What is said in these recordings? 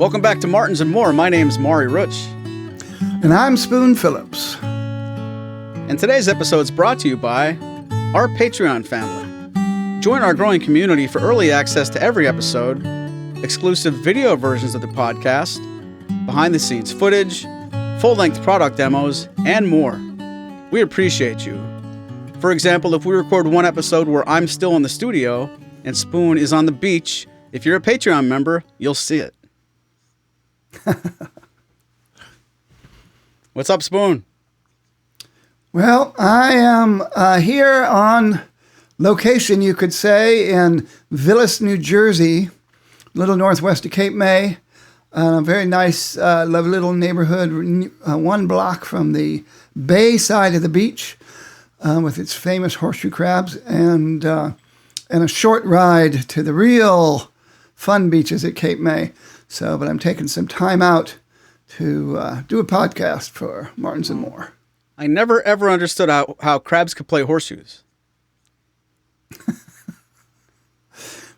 Welcome back to Martins and More. My name's Maury Rutch. And I'm Spoon Phillips. And today's episode is brought to you by our Patreon family. Join our growing community for early access to every episode, exclusive video versions of the podcast, behind-the-scenes footage, full-length product demos, and more. We appreciate you. For example, if we record one episode where I'm still in the studio and Spoon is on the beach, if you're a Patreon member, you'll see it. What's up, Spoon? Well, I am here on location, you could say, in Villas, New Jersey, a little northwest of Cape May. A very nice, lovely little neighborhood, 1 block from the bay side of the beach, with its famous horseshoe crabs, and a short ride to the real fun beaches at Cape May. But I'm taking some time out to do a podcast for Martins and More. I never ever understood how crabs could play horseshoes.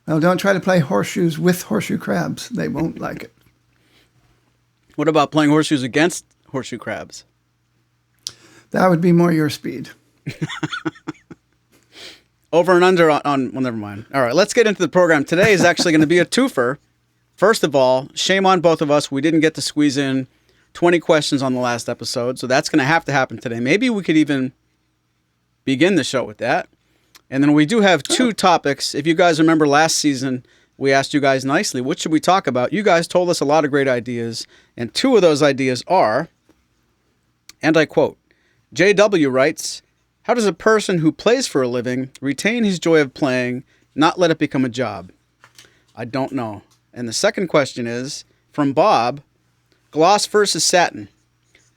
Well, don't try to play horseshoes with horseshoe crabs. They won't like it. What about playing horseshoes against horseshoe crabs? That would be more your speed. Over and under on well, never mind. All right, let's get into the program. Today is actually going to be a twofer. First of all, shame on both of us. We didn't get to squeeze in 20 questions on the last episode, so that's going to happen today. Maybe we could even begin the show with that. And then we do have 2 topics. If you guys remember last season, we asked you guys nicely, what should we talk about? You guys told us a lot of great ideas, and 2 of those ideas are, and I quote, JW writes, how does a person who plays for a living retain his joy of playing, not let it become a job? I don't know. And the second question is, from Bob, gloss versus satin.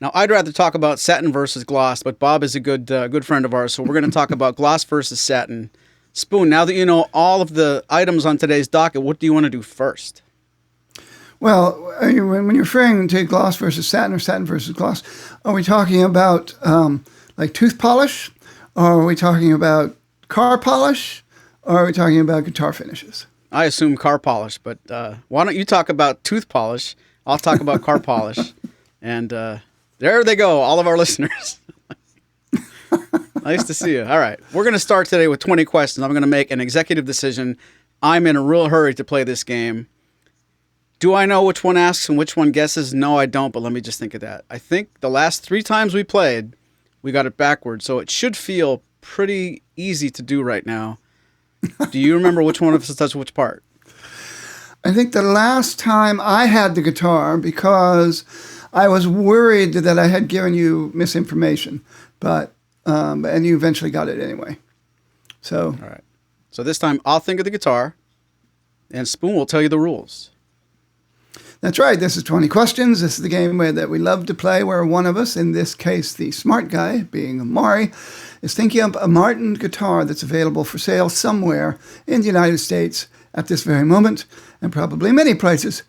Now, I'd rather talk about satin versus gloss, but Bob is a good friend of ours, so we're going to talk about gloss versus satin. Spoon, now that you know all of the items on today's docket, what do you want to do first? Well, when you're referring to gloss versus satin or satin versus gloss, are we talking about like tooth polish? Or are we talking about car polish? Or are we talking about guitar finishes? I assume car polish, but why don't you talk about tooth polish? I'll talk about car polish. And there they go, all of our listeners. Nice to see you. All right. We're going to start today with 20 questions. I'm going to make an executive decision. I'm in a real hurry to play this game. Do I know which one asks and which one guesses? No, I don't, but let me just think of that. I think the last 3 times we played, we got it backwards, so it should feel pretty easy to do right now. Do you remember which one of us does which part? I think the last time I had the guitar, because I was worried that I had given you misinformation, and you eventually got it anyway. So, all right. So this time I'll think of the guitar, and Spoon will tell you the rules. That's right. This is 20 questions. This is the game that we love to play, where one of us, in this case the smart guy, being Maury, is thinking up a Martin guitar that's available for sale somewhere in the United States at this very moment, and probably many places.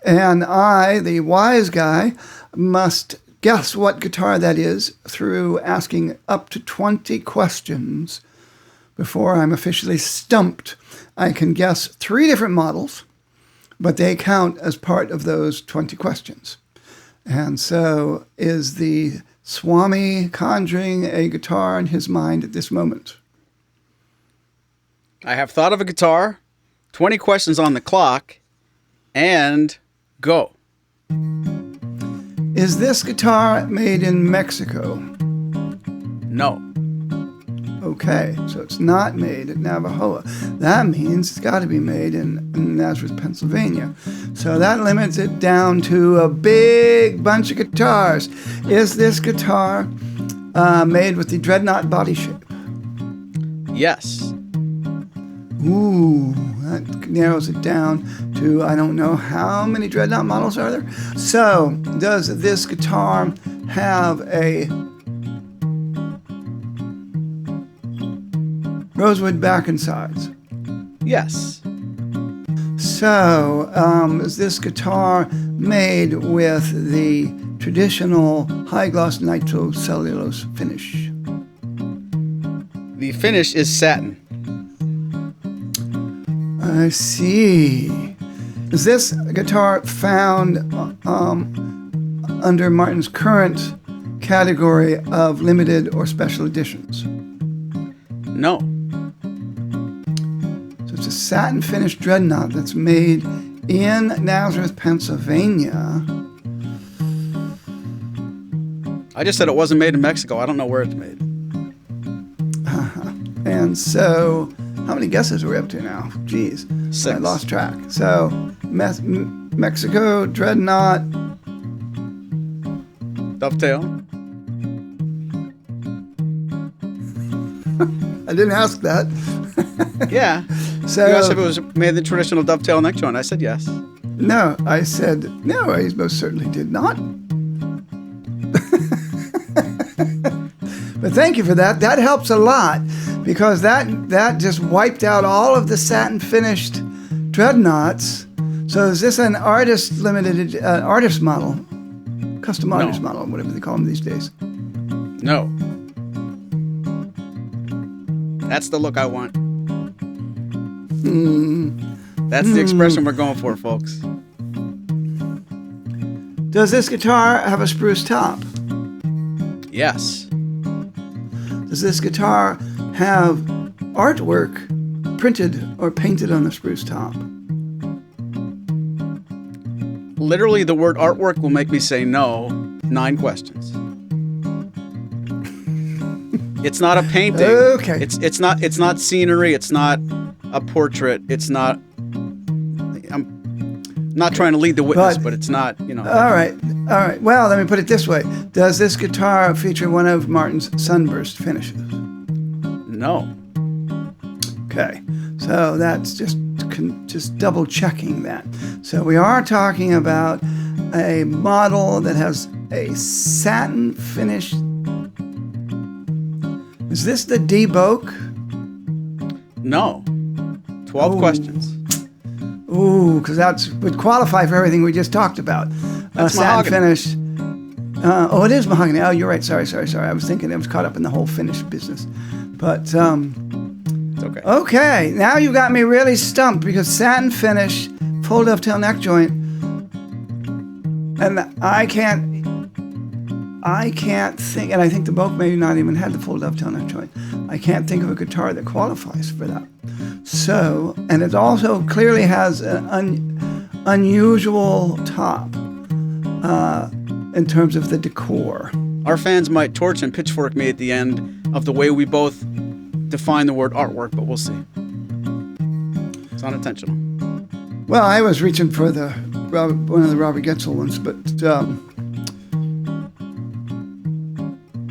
And I, the wise guy, must guess what guitar that is through asking up to 20 questions before I'm officially stumped. I can guess 3 different models, but they count as part of those 20 questions. And so is the Swami conjuring a guitar in his mind at this moment? I have thought of a guitar, 20 questions on the clock, and go. Is this guitar made in Mexico? No. Okay, so it's not made at Navajoa. That means it's got to be made in Nazareth, Pennsylvania. So that limits it down to a big bunch of guitars. Is this guitar made with the dreadnought body shape? Yes. Ooh, that narrows it down to, I don't know, how many dreadnought models are there? So, does this guitar have a rosewood back and sides? Yes. So, is this guitar made with the traditional high-gloss nitrocellulose finish? The finish is satin. I see. Is this guitar found under Martin's current category of limited or special editions? No. So it's a satin finished dreadnought that's made in Nazareth, Pennsylvania. I just said it wasn't made in Mexico. I don't know where it's made. And so, how many guesses are we up to now? Jeez. 6. I lost track. So, Mexico, dreadnought. Dovetail. I didn't ask that. Yeah. So, You asked if it was made in the traditional dovetail neck joint. I said yes. no, I said, no, I most certainly did not. But thank you for that. That helps a lot because that just wiped out all of the satin finished dreadnoughts. So is this an artist limited artist model, custom artist model, whatever they call them these days? No. That's the look I want. That's the expression we're going for, folks. Does this guitar have a spruce top? Yes. Does this guitar have artwork printed or painted on the spruce top? Literally, the word artwork will make me say no 9 questions. It's not a painting. Okay. It's not scenery. It's not a portrait. It's not. I'm not trying to lead the witness, but it's not. All right. Well, let me put it this way: does this guitar feature one of Martin's sunburst finishes? No. Okay. So that's just double checking that. So we are talking about a model that has a satin finish. Is this the D-Boke? No. 12 questions. Ooh, because that would qualify for everything we just talked about. That's satin mahogany. finish. It is mahogany. Oh, you're right. Sorry. I was thinking I was caught up in the whole finish business. But, It's okay. okay. Now you got me really stumped because satin finish, full dovetail neck joint, and I can't think, and I think the Boke maybe not even had the full dovetail neck joint. I can't think of a guitar that qualifies for that. So, and it also clearly has an unusual top in terms of the decor. Our fans might torch and pitchfork me at the end of the way we both define the word artwork, but we'll see. It's unintentional. Well, I was reaching for one of the Robert Getzel ones, but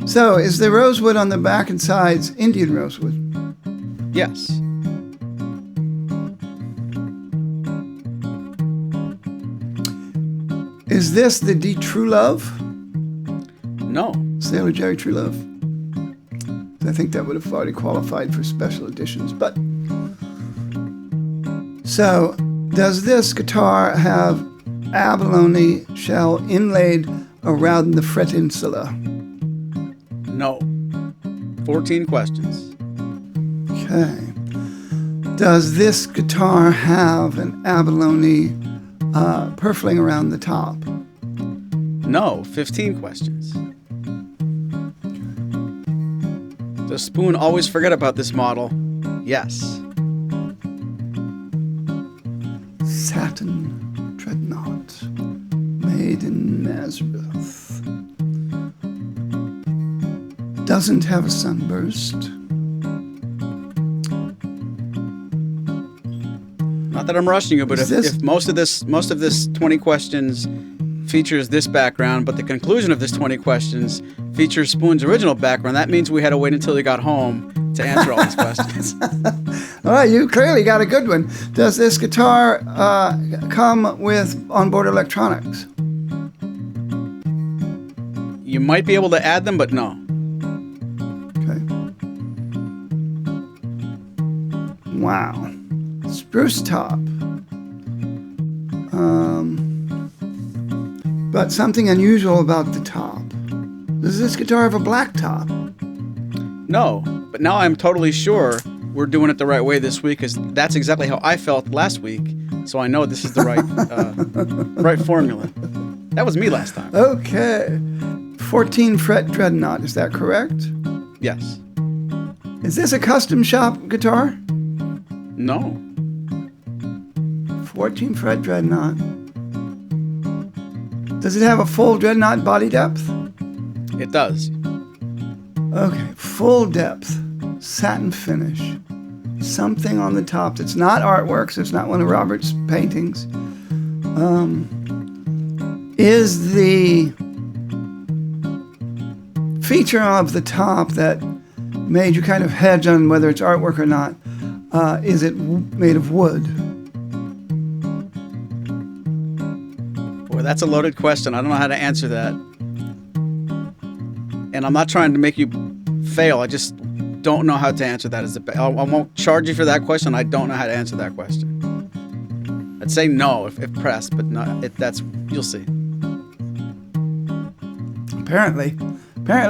so is the rosewood on the back and sides Indian rosewood? Yes. Is this the D True Love? No. Sailor Jerry True Love? I think that would have already qualified for special editions. But so, does this guitar have abalone shell inlaid around the fret insula? No. 14 questions. Okay. Does this guitar have an abalone purfling around the top? No. 15 questions. Does Spoon always forget about this model? Yes. Satin dreadnought, made in Nazareth. Doesn't have a sunburst. Not that I'm rushing you, but Is if most of this 20 questions features this background, but the conclusion of this 20 questions features Spoon's original background, that means we had to wait until he got home to answer all these questions. All right, you clearly got a good one. Does this guitar come with onboard electronics? You might be able to add them, but no. Okay. Wow. Spruce top. But something unusual about the top. Does this guitar have a black top? No, but now I'm totally sure we're doing it the right way this week, because that's exactly how I felt last week so I know this is the right formula. That was me last time. Okay. 14 fret dreadnought, is that correct? Yes. Is this a custom shop guitar? No. 14 fret dreadnought. Does it have a full dreadnought body depth? It does. Okay, full depth, satin finish. Something on the top that's not artwork, so it's not one of Robert's paintings. Is the feature of the top that made you kind of hedge on whether it's artwork or not, is it made of wood? Boy, that's a loaded question. I don't know how to answer that. And I'm not trying to make you fail. I just don't know how to answer that. I won't charge you for that question. I don't know how to answer that question. I'd say no if pressed, but you'll see. Apparently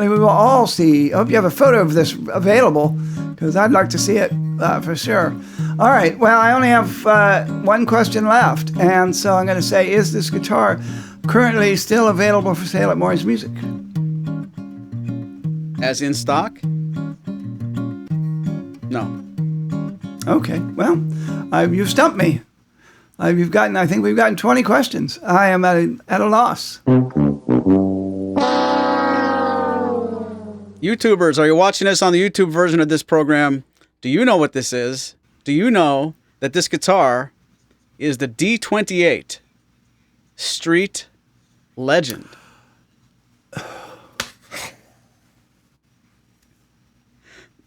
we will all see. I hope you have a photo of this available, because I'd like to see it for sure. All right, well, I only have one question left, and so I'm going to say, is this guitar currently still available for sale at Maury's Music? As in stock? No. Okay, well, you've stumped me. I think we've gotten 20 questions. I am at a loss. YouTubers, are you watching this on the YouTube version of this program? Do you know what this is? Do you know that this guitar is the D28 Street Legend?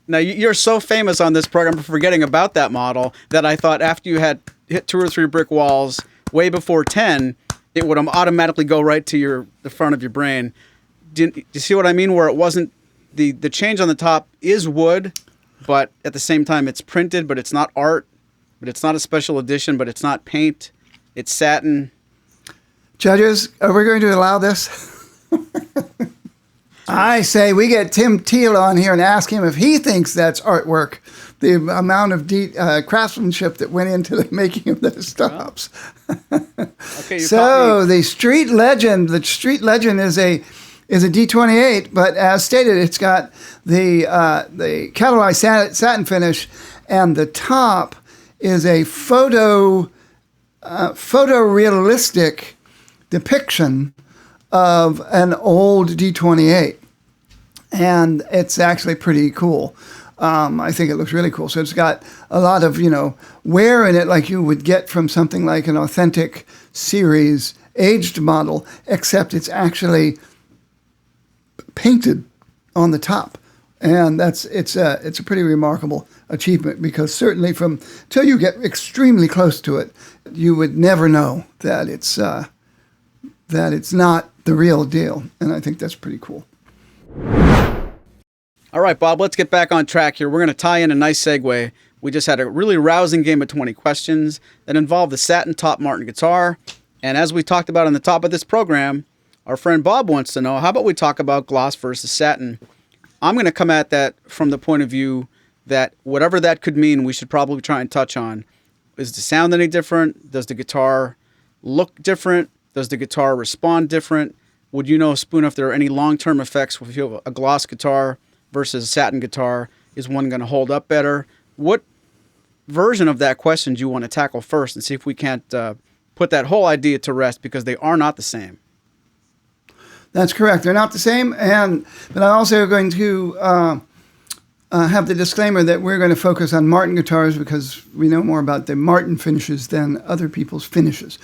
Now, you're so famous on this program for forgetting about that model that I thought after you had hit 2 or 3 brick walls way before 10, it would automatically go right to the front of your brain. Do you see what I mean? Where it wasn't, the change on the top is wood, but at the same time it's printed, but it's not art, but it's not a special edition, but it's not paint, it's satin. Judges, are we going to allow this? I say we get Tim Teal on here and ask him if he thinks that's artwork, the amount of craftsmanship that went into the making of those stops. Okay, so the Street Legend is a D28, but as stated, it's got the catalyzed satin finish, and the top is a photorealistic depiction of an old D28, and it's actually pretty cool. I think it looks really cool. So it's got a lot of, wear in it like you would get from something like an authentic series aged model, except it's actually painted on the top. And it's a pretty remarkable achievement, because certainly till you get extremely close to it, you would never know that it's not the real deal. And I think that's pretty cool. All right, Bob, let's get back on track here. We're going to tie in a nice segue. We just had a really rousing game of 20 questions that involved the Satin Top Martin guitar. And as we talked about on the top of this program, our friend Bob wants to know, how about we talk about gloss versus satin? I'm going to come at that from the point of view that whatever that could mean, we should probably try and touch on. Is the sound any different? Does the guitar look different? Does the guitar respond different? Would you know, Spoon, if there are any long-term effects if you have a gloss guitar versus a satin guitar? Is one going to hold up better? What version of that question do you want to tackle first, and see if we can't put that whole idea to rest, because they are not the same? That's correct. They're not the same. But I'm also going to have the disclaimer that we're going to focus on Martin guitars, because we know more about the Martin finishes than other people's finishes.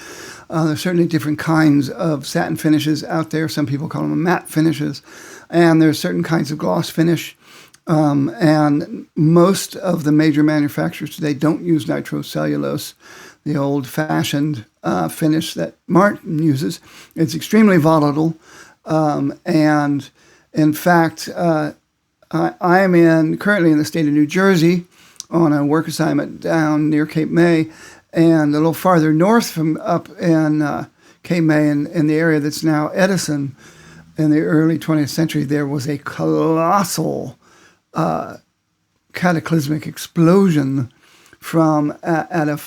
There's certainly different kinds of satin finishes out there. Some people call them matte finishes. And there's certain kinds of gloss finish. And most of the major manufacturers today don't use nitrocellulose, the old-fashioned finish that Martin uses. It's extremely volatile. And in fact, I am currently in the state of New Jersey on a work assignment down near Cape May, and a little farther north from up in Cape May, in the area that's now Edison. In the early 20th century, there was a colossal cataclysmic explosion from at a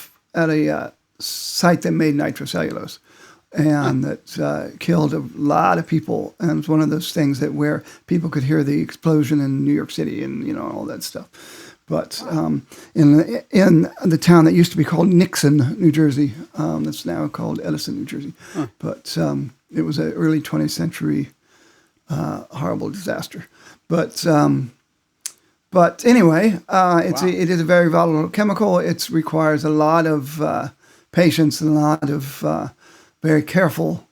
site that made nitrocellulose, and that killed a lot of people. And it was one of those things that where people could hear the explosion in New York City and all that stuff. But in the town that used to be called Nixon, New Jersey, that's now called Edison, New Jersey. But it was an early 20th century horrible disaster. But anyway, it is a very volatile chemical. It requires a lot of patience and a lot of very careful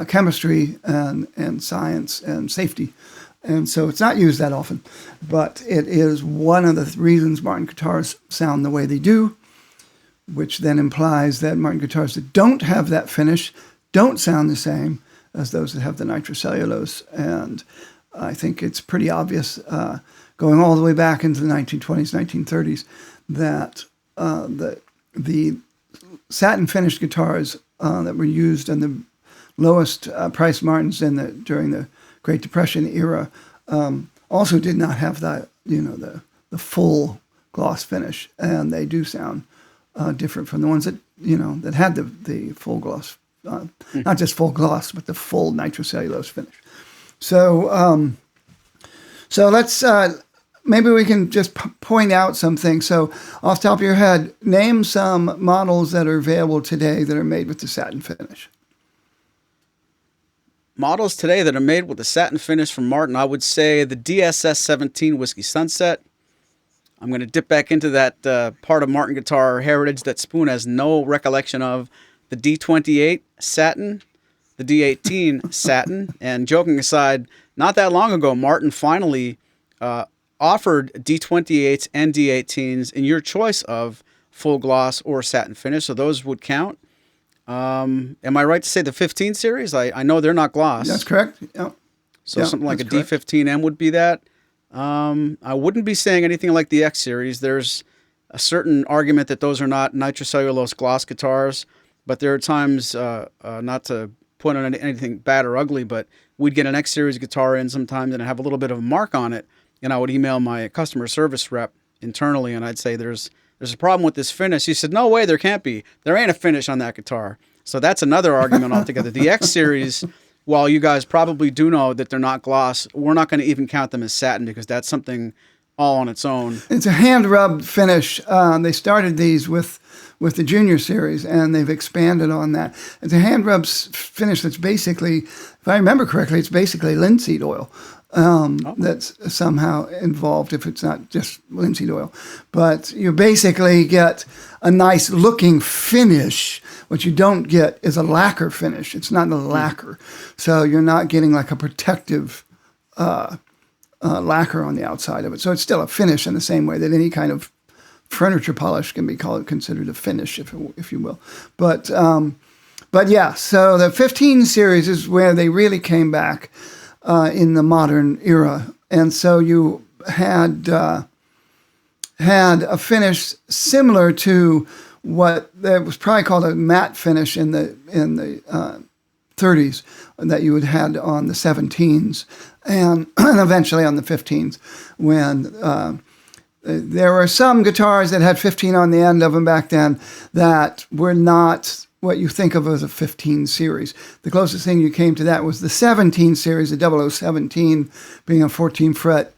chemistry and science and safety. And so it's not used that often, but it is one of the reasons Martin guitars sound the way they do, which then implies that Martin guitars that don't have that finish don't sound the same as those that have the nitrocellulose. And I think it's pretty obvious, going all the way back into the 1920s, 1930s, that the satin finished guitars that were used in the lowest priced Martins during the Great Depression era also did not have the full gloss finish, and they do sound different from the ones that had the full gloss, not just full gloss, but the full nitrocellulose finish. So let's maybe we can just point out some things. So off the top of your head, name some models that are available today that are made with the satin finish. Models today that are made with the satin finish from Martin, I would say the DSS 17 Whiskey Sunset. I'm going to dip back into that part of Martin guitar heritage that Spoon has no recollection of. The D28 Satin, the D18 Satin. And joking aside, not that long ago, Martin finally offered D28s and D18s in your choice of full gloss or satin finish, so those would count. Am I right to say the 15 series? I know they're not gloss. That's correct. Yeah. So something like a D15M would be that. I wouldn't be saying anything like the X series. There's a certain argument that those are not nitrocellulose gloss guitars, but there are times, not to point on anything bad or ugly, but we'd get an X series guitar in sometimes and it'd have a little bit of a mark on it, and I would email my customer service rep internally and I'd say, there's a problem with this finish. He said, no way, there can't be. There ain't a finish on that guitar. So that's another argument altogether. The X series, while you guys probably do know that they're not gloss, we're not going to even count them as satin because that's something all on its own. It's a hand-rubbed finish. They started these with the Junior series, and they've expanded on that. It's a hand-rubbed finish that's basically, if I remember correctly, it's basically linseed oil. That's somehow involved if it's not just linseed oil. But you basically get a nice looking finish. What you don't get is a lacquer finish. It's not a lacquer. So you're not getting like a protective lacquer on the outside of it. So it's still a finish in the same way that any kind of furniture polish can be considered a finish, if you will. But yeah, so the 15 series is where they really came back in the modern era, and so you had a finish similar to what that was probably called a matte finish in the 30s that you had had on the 17s and eventually on the 15s when there were some guitars that had 15 on the end of them back then that were not what you think of as a 15 series. The closest thing you came to that was the 17 series, the 0017 being a 14 fret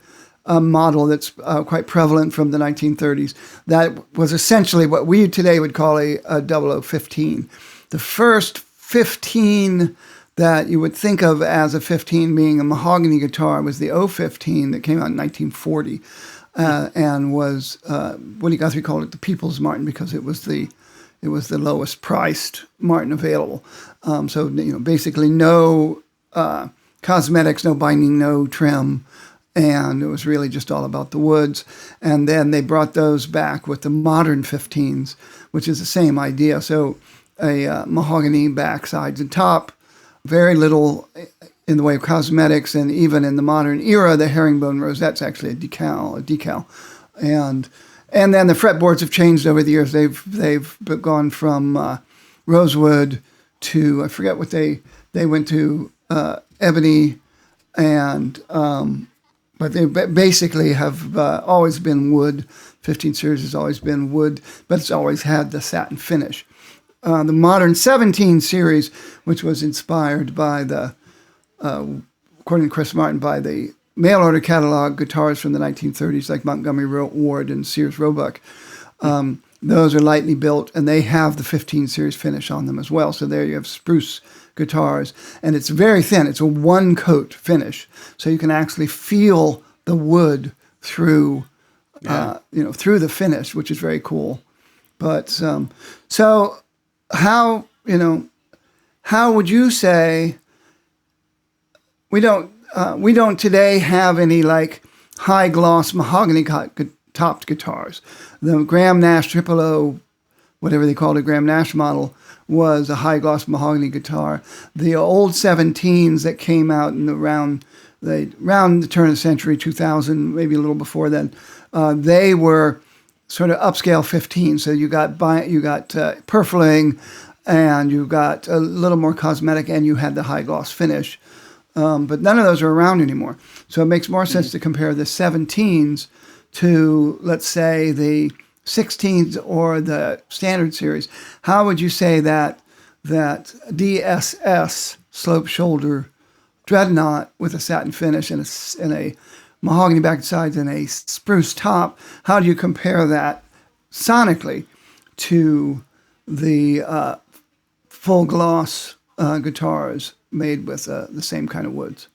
model that's quite prevalent from the 1930s. That was essentially what we today would call a 0015. The first 15 that you would think of as a 15 being a mahogany guitar was the 015 that came out in 1940 and was, Woody Guthrie called it the People's Martin because it was the lowest priced Martin available. So basically no cosmetics, no binding, no trim, and it was really just all about the woods. And then they brought those back with the modern 15s, which is the same idea. So a mahogany back, sides, and top, very little in the way of cosmetics, and even in the modern era, the herringbone rosette's actually a decal. And then the fretboards have changed over the years. They've gone from rosewood to, I forget what they went to, ebony, and but they basically have always been wood. 15 series has always been wood, but it's always had the satin finish. the modern 17 series, which was inspired by according to Chris Martin, by the mail order catalog guitars from the 1930s, like Montgomery Ward and Sears Roebuck. Those are lightly built, and they have the 15 series finish on them as well. So there you have spruce guitars, and it's very thin. It's a one-coat finish, so you can actually feel the wood through, through the finish, which is very cool. But so how would you say we don't today have any like high gloss mahogany topped guitars? The Graham Nash 000, whatever they called it, Graham Nash model, was a high gloss mahogany guitar. The old 17s that came out around the turn of the century, 2000, maybe a little before then, they were sort of upscale 15. So you got purfling, and you got a little more cosmetic, and you had the high gloss finish. But none of those are around anymore. So it makes more sense to compare the 17s to, let's say, the 16s or the standard series. How would you say that DSS slope shoulder dreadnought with a satin finish and a mahogany back sides and a spruce top, how do you compare that sonically to the full gloss guitars made with the same kind of woods?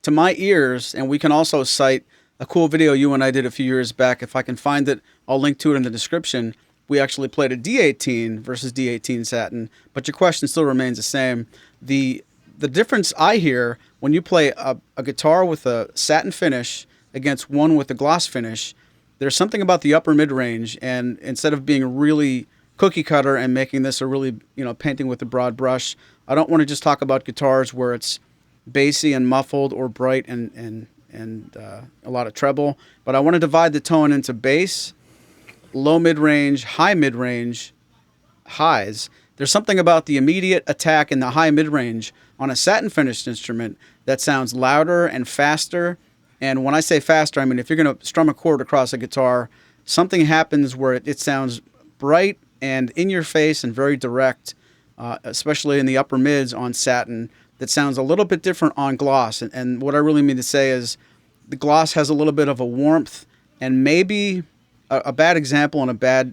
To my ears, and we can also cite a cool video you and I did a few years back. If I can find it, I'll link to it in the description. We actually played a D18 versus D18 satin, but your question still remains the same. The difference I hear when you play a guitar with a satin finish against one with a gloss finish, there's something about the upper mid-range, and instead of being really cookie cutter and making this a really, painting with a broad brush, I don't want to just talk about guitars where it's bassy and muffled or bright and a lot of treble, but I want to divide the tone into bass, low mid-range, high mid-range, highs. There's something about the immediate attack in the high mid-range on a satin finished instrument that sounds louder and faster. And when I say faster, I mean if you're going to strum a chord across a guitar, something happens where it sounds bright and in your face and very direct, especially in the upper mids on satin, that sounds a little bit different on gloss. And what I really mean to say is the gloss has a little bit of a warmth, and maybe a bad example and a bad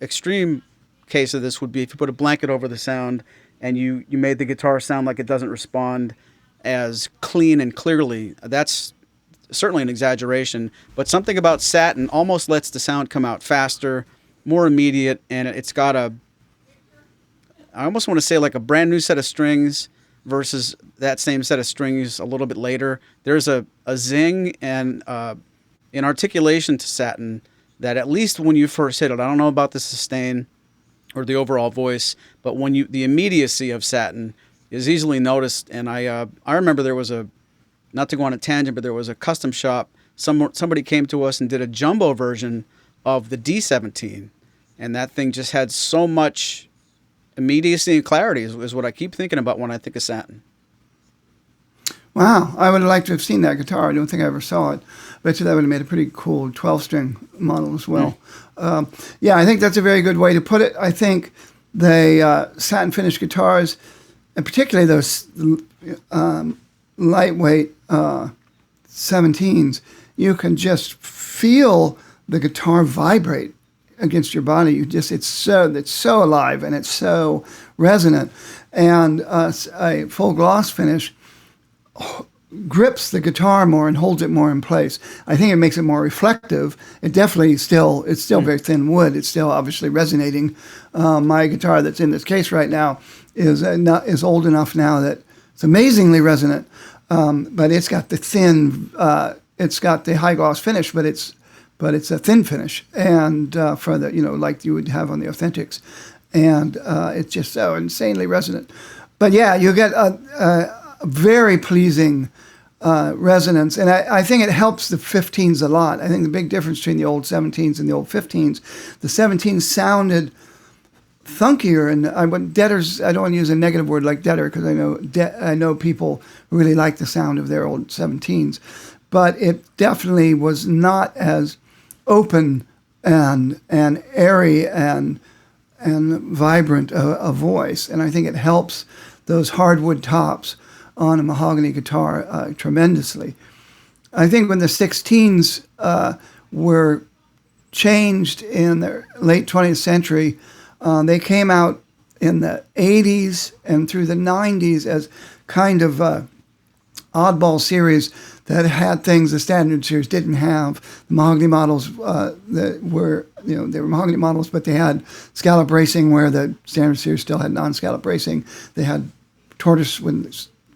extreme case of this would be if you put a blanket over the sound and you made the guitar sound like it doesn't respond as clean and clearly. That's certainly an exaggeration, but something about satin almost lets the sound come out faster, more immediate, and it's got I almost want to say like a brand new set of strings versus that same set of strings a little bit later. There's a zing and an articulation to satin that at least when you first hit it, I don't know about the sustain or the overall voice, but the immediacy of satin is easily noticed. And I remember there was not to go on a tangent, but there was a custom shop. Somebody came to us and did a jumbo version of the D17, and that thing just had so much immediacy and clarity is what I keep thinking about when I think of satin. Wow, I would have liked to have seen that guitar. I don't think I ever saw it. Bet you that would have made a pretty cool 12-string model as well. Yeah, I think that's a very good way to put it. I think the satin finished guitars, and particularly those lightweight 17s, you can just feel the guitar vibrate against your body. It's so alive and it's so resonant. And a full gloss finish grips the guitar more and holds it more in place. I think it makes it more reflective. It's still very thin wood. It's still obviously resonating. My guitar that's in this case right now is old enough now that it's amazingly resonant. But it's got the thin, it's got the high gloss finish, but it's a thin finish, and for the like you would have on the Authentics, and it's just so insanely resonant. But yeah, you get a very pleasing resonance, and I think it helps the 15s a lot. I think the big difference between the old 17s and the old 15s, the 17s sounded thunkier, and I don't want to use a negative word like deader, because I know people who really like the sound of their old 17s, but it definitely was not as open and airy and and vibrant a voice. And I think it helps those hardwood tops on a mahogany guitar tremendously. I think when the 16s were changed in the late 20th century, they came out in the 80s and through the 90s as kind of oddball series that had things the standard series didn't have. The mahogany models that were, they were mahogany models, but they had scallop bracing where the standard series still had non-scallop bracing. They had tortoise when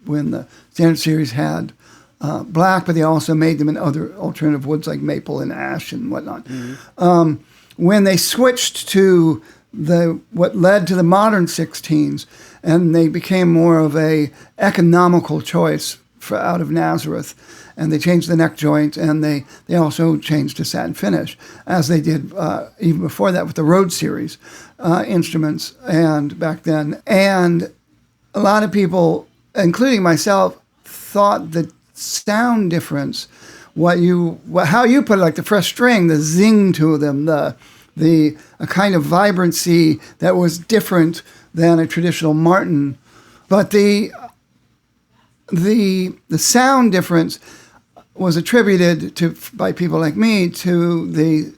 the standard series had black, but they also made them in other alternative woods like maple and ash and whatnot. Mm-hmm. When they switched to what led to the modern 16s, and they became more of a economical choice out of Nazareth, and they changed the neck joint, and they also changed to satin finish, as they did even before that with the Rhodes series instruments and back then. And a lot of people, including myself, thought the sound difference, how you put it, like the fresh string, the zing to them, a kind of vibrancy that was different than a traditional Martin. But the sound difference was attributed by people like me to the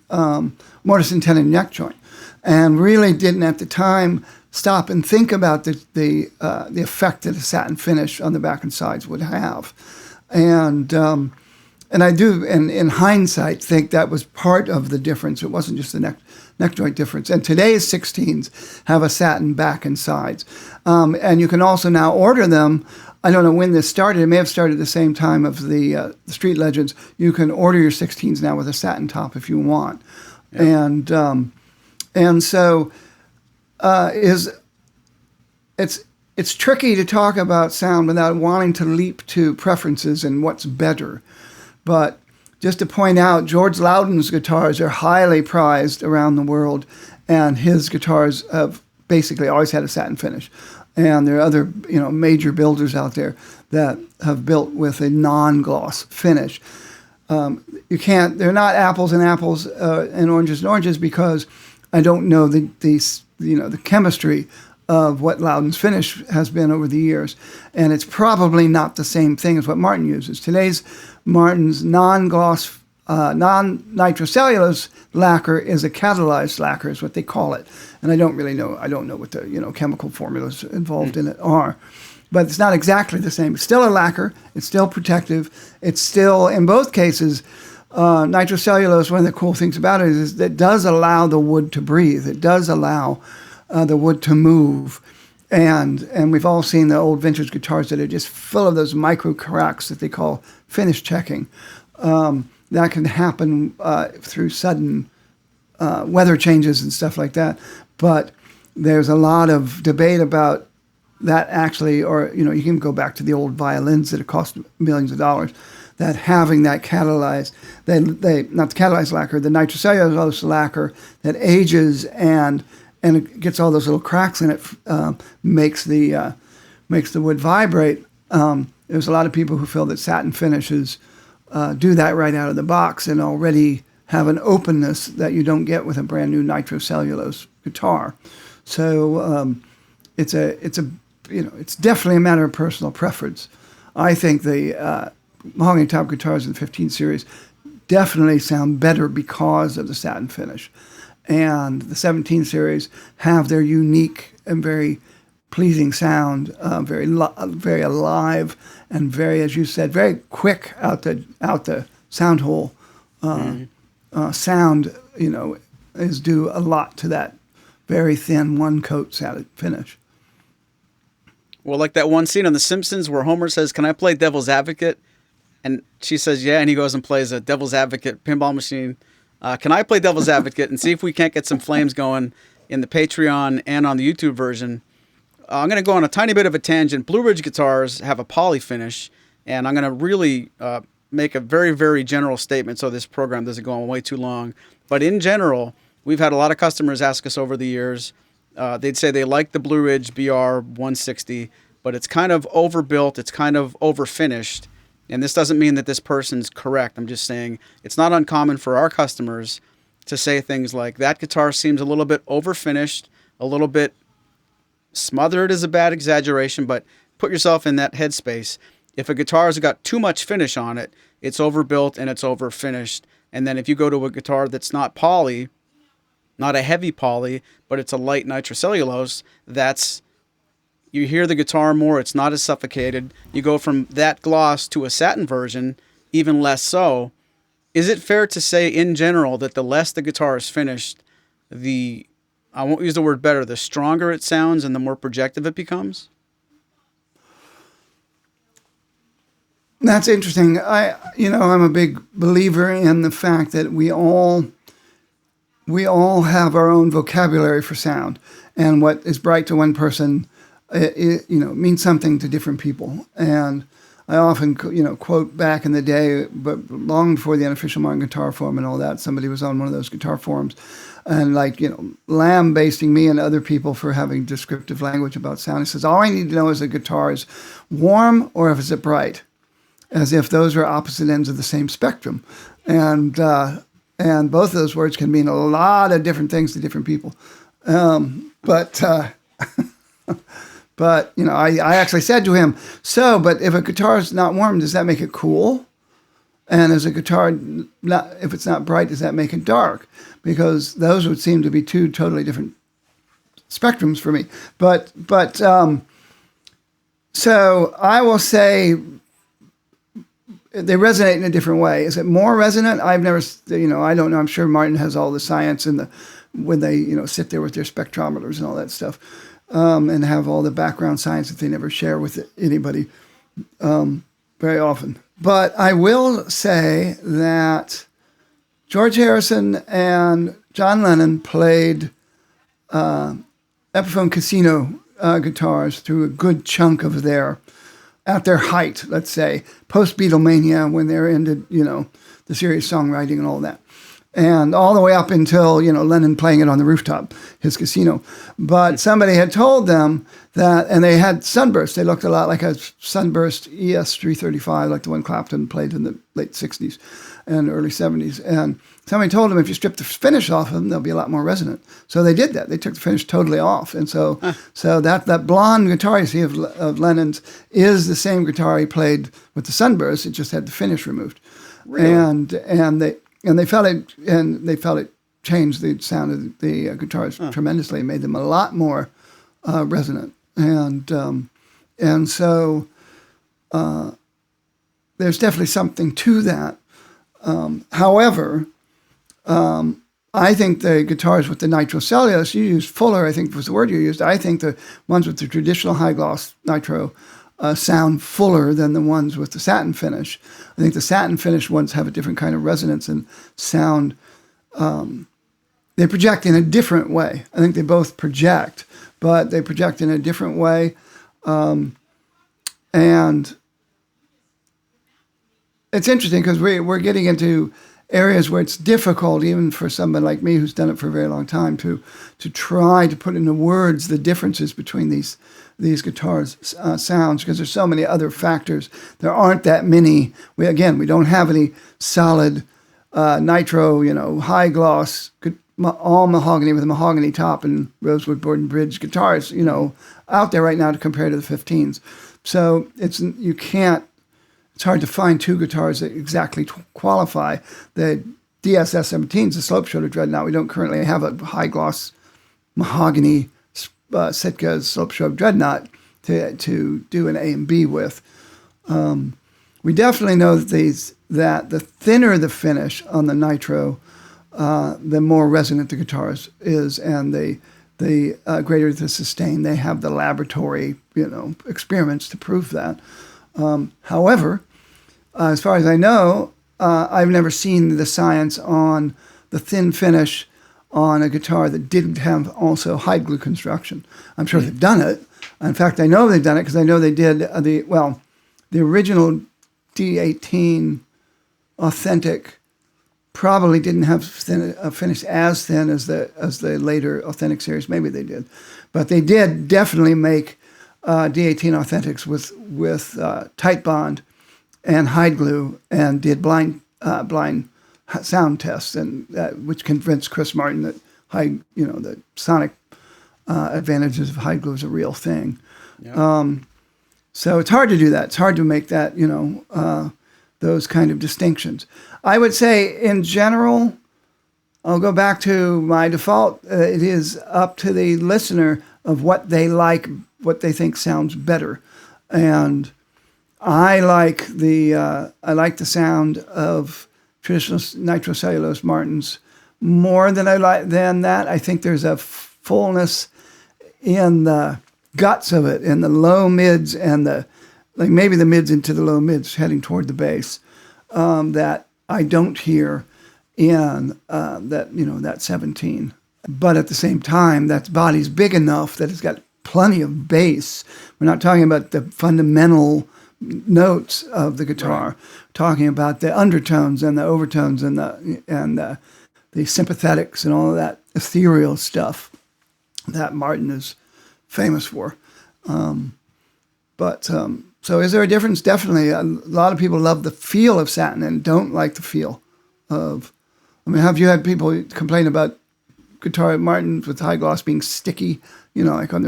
mortise and tenon neck joint, and really didn't at the time stop and think about the effect that a satin finish on the back and sides would have. And I do, in hindsight, think that was part of the difference. It wasn't just the neck joint difference. And today's 16s have a satin back and sides. And you can also now order them. I don't know when this started. It may have started at the same time of the Street Legends. You can order your 16s now with a satin top if you want. Yep. And so it's tricky to talk about sound without wanting to leap to preferences and what's better. But just to point out, George Loudon's guitars are highly prized around the world, and his guitars have basically always had a satin finish. And there are other, major builders out there that have built with a non-gloss finish. They're not apples and apples and oranges because I don't know the chemistry of what Loudon's finish has been over the years. And it's probably not the same thing as what Martin uses. Today's Martin's non-gloss, non-nitrocellulose lacquer is a catalyzed lacquer, is what they call it. And I don't know. I don't know what the chemical formulas involved in it are. But it's not exactly the same. It's still a lacquer. It's still protective. It's still, in both cases, nitrocellulose, one of the cool things about it is that it does allow the wood to breathe. It does allow the wood to move. And we've all seen the old vintage guitars that are just full of those micro cracks that they call finish checking. That can happen through sudden weather changes and stuff like that. But there's a lot of debate about that actually, or, you can go back to the old violins that have cost millions of dollars, that having that catalyzed, not the catalyzed lacquer, the nitrocellulose lacquer that ages and it gets all those little cracks in it, makes the wood vibrate. There's a lot of people who feel that satin finishes do that right out of the box and already have an openness that you don't get with a brand new nitrocellulose guitar. So it's definitely a matter of personal preference. I think the mahogany top guitars in the 15 series definitely sound better because of the satin finish. And the 17 series have their unique and very pleasing sound, very alive, and very, as you said, very quick out the sound hole. Sound, is due a lot to that very thin one coat satin finish. Well, like that one scene on The Simpsons where Homer says, "Can I play devil's advocate?" And she says, "Yeah," and he goes and plays a devil's advocate pinball machine. Can I play devil's advocate and see if we can't get some flames going in the Patreon and on the YouTube version? I'm going to go on a tiny bit of a tangent. Blue Ridge guitars have a poly finish, and I'm going to really make a very, very general statement so this program doesn't go on way too long. But in general, we've had a lot of customers ask us over the years. They'd say they like the Blue Ridge BR 160, but it's kind of overbuilt, it's kind of overfinished. And this doesn't mean that this person's correct. I'm just saying it's not uncommon for our customers to say things like, that guitar seems a little bit overfinished, a little bit smothered is a bad exaggeration, but put yourself in that headspace. If a guitar's got too much finish on it, it's overbuilt and it's overfinished. And then if you go to a guitar that's not poly, not a heavy poly, but it's a light nitrocellulose, you hear the guitar more, it's not as suffocated. You go from that gloss to a satin version, even less so. Is it fair to say in general that the less the guitar is finished, I won't use the word better, the stronger it sounds and the more projective it becomes? That's interesting. I'm a big believer in the fact that we all have our own vocabulary for sound, and what is bright to one person, it means something to different people. And I often, quote back in the day, but long before the unofficial Martin Guitar Forum and all that, somebody was on one of those guitar forums and lambasting me and other people for having descriptive language about sound. He says, all I need to know is the guitar is warm or if it's bright, as if those are opposite ends of the same spectrum. And both of those words can mean a lot of different things to different people. But I actually said to him, but if a guitar is not warm, does that make it cool? And as a guitar, if it's not bright, does that make it dark? Because those would seem to be two totally different spectrums for me. So I will say they resonate in a different way. Is it more resonant? I've never, I don't know. I'm sure Martin has all the science when they, sit there with their spectrometers and all that stuff. And have all the background science that they never share with anybody very often. But I will say that George Harrison and John Lennon played Epiphone Casino guitars through a good chunk of at their height, let's say, post-Beatlemania, when they're into, the serious songwriting and all that. And all the way up until, Lennon playing it on the rooftop, his casino. But somebody had told them that, and they had sunbursts. They looked a lot like a sunburst ES-335, like the one Clapton played in the late 60s and early 70s. And somebody told them if you strip the finish off of them, they'll be a lot more resonant. So they did that. They took the finish totally off. And so that blonde guitar you see of Lennon's is the same guitar he played with the sunburst. It just had the finish removed. Really? And they felt it changed the sound of the guitars tremendously, made them a lot more resonant, and so there's definitely something to that. However, I think the guitars with the nitrocellulose, you used Fuller, I think was the word you used. I think the ones with the traditional high gloss nitro sound fuller than the ones with the satin finish. I think the satin finish ones have a different kind of resonance and sound. They project in a different way. I think they both project, but they project in a different way. And it's interesting because we're getting into areas where it's difficult, even for somebody like me who's done it for a very long time, to try to put into words the differences between these guitars' sounds, because there's so many other factors. There aren't that many. We don't have any solid nitro, high gloss, all mahogany with a mahogany top and rosewood board and bridge guitars, out there right now to compare to the 15s. So it's hard to find two guitars that exactly qualify. The DSS 17s, the slope shoulder dreadnought, we don't currently have a high gloss mahogany Sitka slope shoulder dreadnought to do an A and B with. We definitely know that the thinner the finish on the nitro, the more resonant the guitars is, and the greater the sustain. They have the laboratory, experiments to prove that. However, as far as I know, I've never seen the science on the thin finish on a guitar that didn't have also hide glue construction. I'm sure they've done it. In fact, I know they've done it because I know they did the original D18 Authentic probably didn't have a finish as thin as the later Authentic series. Maybe they did, but they did definitely make D18 Authentics with tight bond and hide glue, and did blind sound tests, and which convinced Chris Martin that the sonic advantages of hide glue is a real thing. Yeah. So it's hard to do that. It's hard to make that, those kind of distinctions. I would say in general, I'll go back to my default. It is up to the listener of what they like, what they think sounds better. And I like the sound of traditional nitrocellulose Martins more than that. I think there's a fullness in the guts of it, in the low mids and maybe the mids into the low mids heading toward the bass, that I don't hear in that 17. But at the same time, that body's big enough that it's got plenty of bass. We're not talking about the fundamental notes of the guitar. Right. We're talking about the undertones and the overtones and the sympathetics and all of that ethereal stuff that Martin is famous for. So is there a difference? Definitely. A lot of people love the feel of Satin and don't like the feel of... have you had people complain about guitar Martins with high gloss being sticky, like on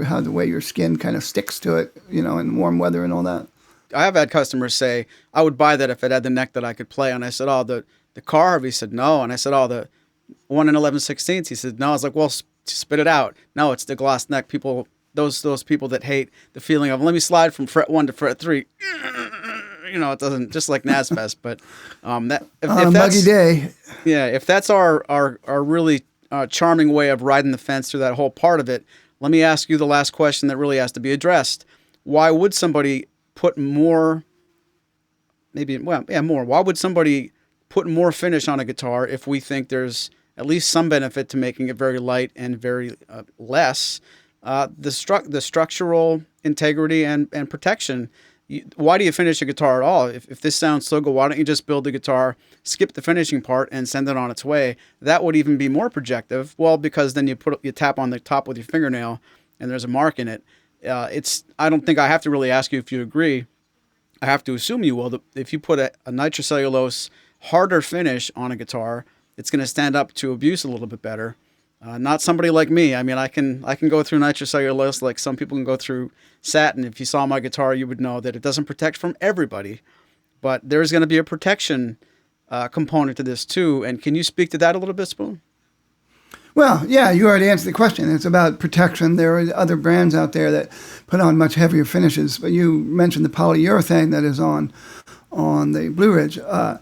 how the way your skin kind of sticks to it, in warm weather and all that? I have had customers say, I would buy that if it had the neck that I could play. And I said, oh, the carve? He said, no. And I said, oh, the 1 11/16. He said, no. I was like, well, spit it out. No, it's the gloss neck. People, those people that hate the feeling of, let me slide from fret 1 to fret 3. It doesn't, just like NASFest. But if that's muggy day. Yeah, if that's our really charming way of riding the fence through that whole part of it, let me ask you the last question that really has to be addressed. Why would somebody put more? Why would somebody put more finish on a guitar if we think there's at least some benefit to making it very light and very less? The structural integrity and protection. Why do you finish a guitar at all? If this sounds so good, why don't you just build the guitar, skip the finishing part, and send it on its way? That would even be more projective. Well, because then you tap on the top with your fingernail, and there's a mark in it. I don't think I have to really ask you if you agree. I have to assume you will. If you put a nitrocellulose harder finish on a guitar, it's going to stand up to abuse a little bit better. Not somebody like me. I can go through nitrocellulose like some people can go through Satin. If you saw my guitar, you would know that it doesn't protect from everybody, but there's going to be a protection component to this too. And can you speak to that a little bit, Spoon? Well, yeah, you already answered the question. It's about protection. There are other brands out there that put on much heavier finishes, but you mentioned the polyurethane that is on the Blue Ridge. I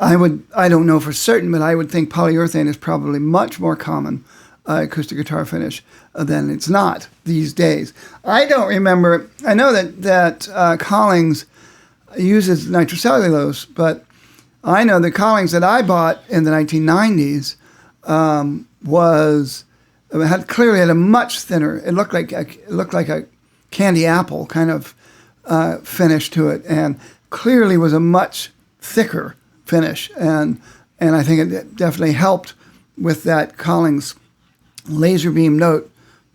don't know for certain, but I would think polyurethane is probably much more common acoustic guitar finish than it's not these days. I don't remember. I know that Collings uses nitrocellulose, but I know the Collings that I bought in the 1990s clearly had a much thinner. It looked like a candy apple kind of finish to it, and clearly was a much thicker finish, and I think it definitely helped with that Collings laser beam note,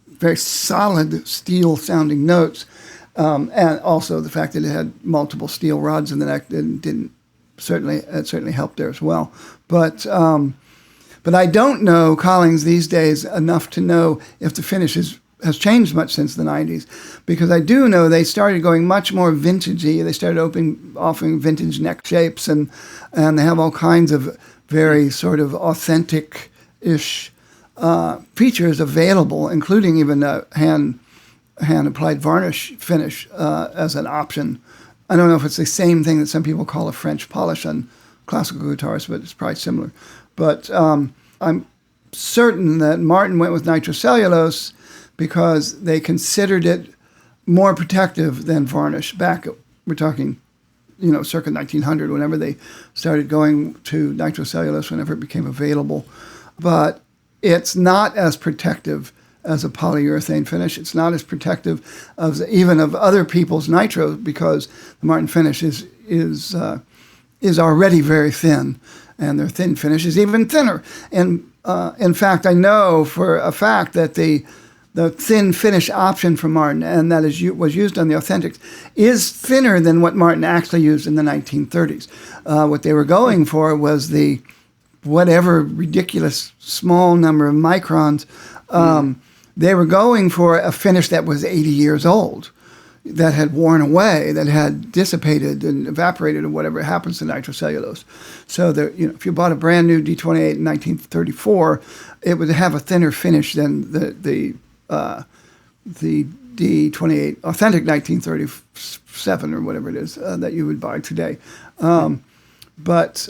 very solid steel sounding notes, and also the fact that it had multiple steel rods in the neck didn't certainly helped there as well. But I don't know Collings these days enough to know if the finish has changed much since the 90s, because I do know they started going much more vintagey. They started offering vintage neck shapes, and they have all kinds of very sort of authentic-ish features available, including even a hand-applied varnish finish as an option. I don't know if it's the same thing that some people call a French polish on classical guitars, but it's probably similar. But I'm certain that Martin went with nitrocellulose because they considered it more protective than varnish. We're talking, circa 1900, whenever they started going to nitrocellulose, whenever it became available. But it's not as protective as a polyurethane finish. It's not as protective even of other people's nitro, because the Martin finish is already very thin, and their thin finish is even thinner. And in fact, I know for a fact that the thin finish option for Martin, and that was used on the Authentics, is thinner than what Martin actually used in the 1930s. What they were going for was the whatever ridiculous small number of microns they were going for a finish that was 80 years old, that had worn away, that had dissipated and evaporated, or whatever happens to nitrocellulose. So if you bought a brand new D28 in 1934, it would have a thinner finish than the D28 authentic 1937 or whatever it is that you would buy today. But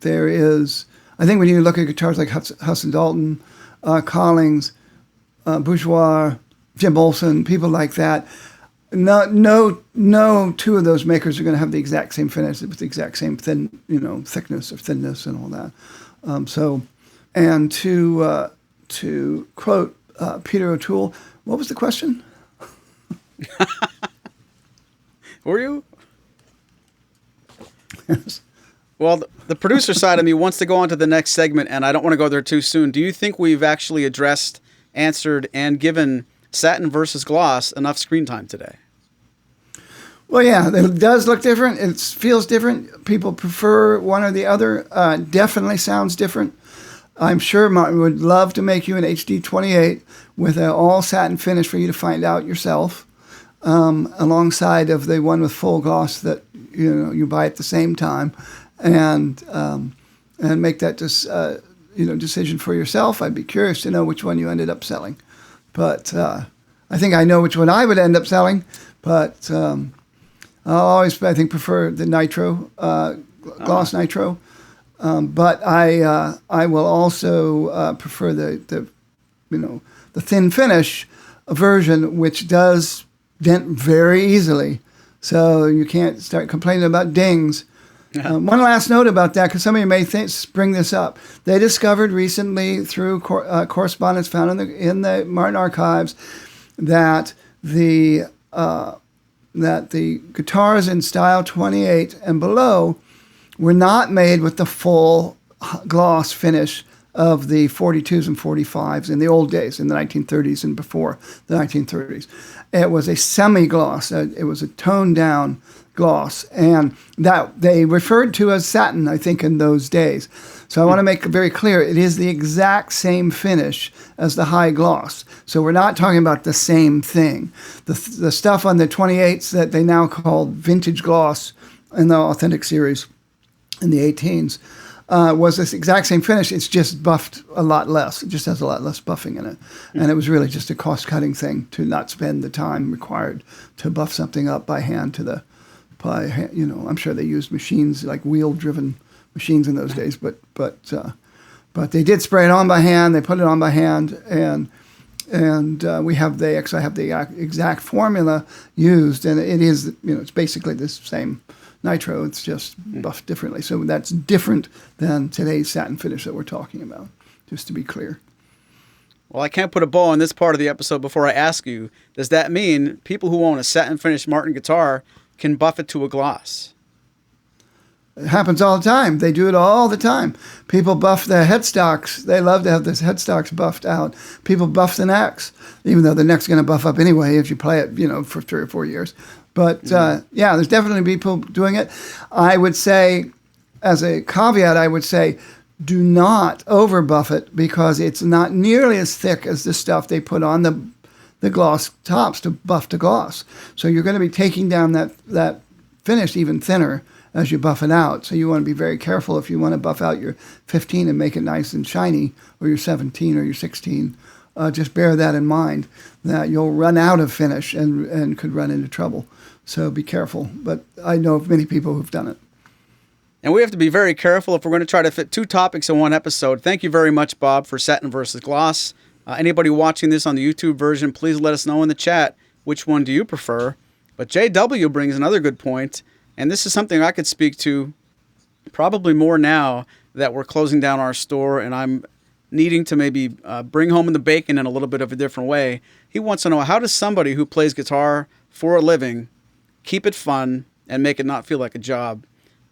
there is. I think when you look at guitars like Hudson Dalton, Collings, Bourgeois, Jim Olsen, people like that, no two of those makers are going to have the exact same finish with the exact same thickness or thinness and all that. And to quote Peter O'Toole, what was the question? Were you? Yes. Well, the producer side of me wants to go on to the next segment, and I don't want to go there too soon. Do you think we've actually addressed, answered, and given satin versus gloss enough screen time today? Well, yeah, it does look different. It feels different. People prefer one or the other. Definitely sounds different. I'm sure Martin would love to make you an HD28 with an all satin finish for you to find out yourself, alongside of the one with full gloss that you buy at the same time, and make that decision for yourself. I'd be curious to know which one you ended up selling, but I think I know which one I would end up selling. But I'll always, I think, prefer the nitro gloss nitro. But I will also prefer the thin finish version, which does dent very easily, so you can't start complaining about dings. One last note about that, because some of you may bring this up. They discovered recently through correspondence found in the Martin archives that the guitars in style 28 and below were not made with the full gloss finish of the 42s and 45s in the old days, in the 1930s and before the 1930s. It was a semi-gloss. It was a toned-down gloss, and that they referred to as satin, I think, in those days. So I want to make it very clear, it is the exact same finish as the high gloss. So we're not talking about the same thing. The stuff on the 28s that they now call vintage gloss in the authentic series in the 18s was this exact same finish. It's just buffed a lot less. It just has a lot less buffing in it. And it was really just a cost-cutting thing to not spend the time required to buff something up by hand I'm sure they used machines like wheel-driven machines in those days, but they did spray it on by hand. They put it on by hand, and we have the exact formula used, and it is it's basically the same nitro. It's just buffed differently. So that's different than today's satin finish that we're talking about. Just to be clear. Well, I can't put a bow on this part of the episode before I ask you: does that mean people who own a satin finished Martin guitar can buff it to a gloss? It happens all the time. They do it all the time. People buff their headstocks. They love to have this headstocks buffed out. People buff the necks, even though the neck's going to buff up anyway if you play it, for 3 or 4 years. But there's definitely people doing it. I would say, as a caveat, do not over buff it, because it's not nearly as thick as the stuff they put on the gloss tops to buff to gloss. So you're going to be taking down that finish even thinner as you buff it out. So you want to be very careful if you want to buff out your 15 and make it nice and shiny, or your 17 or your 16. Just bear that in mind, that you'll run out of finish and could run into trouble. So be careful. But I know of many people who've done it. And we have to be very careful if we're going to try to fit 2 topics in one episode. Thank you very much, Bob, for satin versus gloss. Anybody watching this on the YouTube version, please let us know in the chat which one do you prefer. But JW brings another good point, and this is something I could speak to probably more now that we're closing down our store and I'm needing to maybe bring home the bacon in a little bit of a different way. He wants to know, how does somebody who plays guitar for a living keep it fun and make it not feel like a job?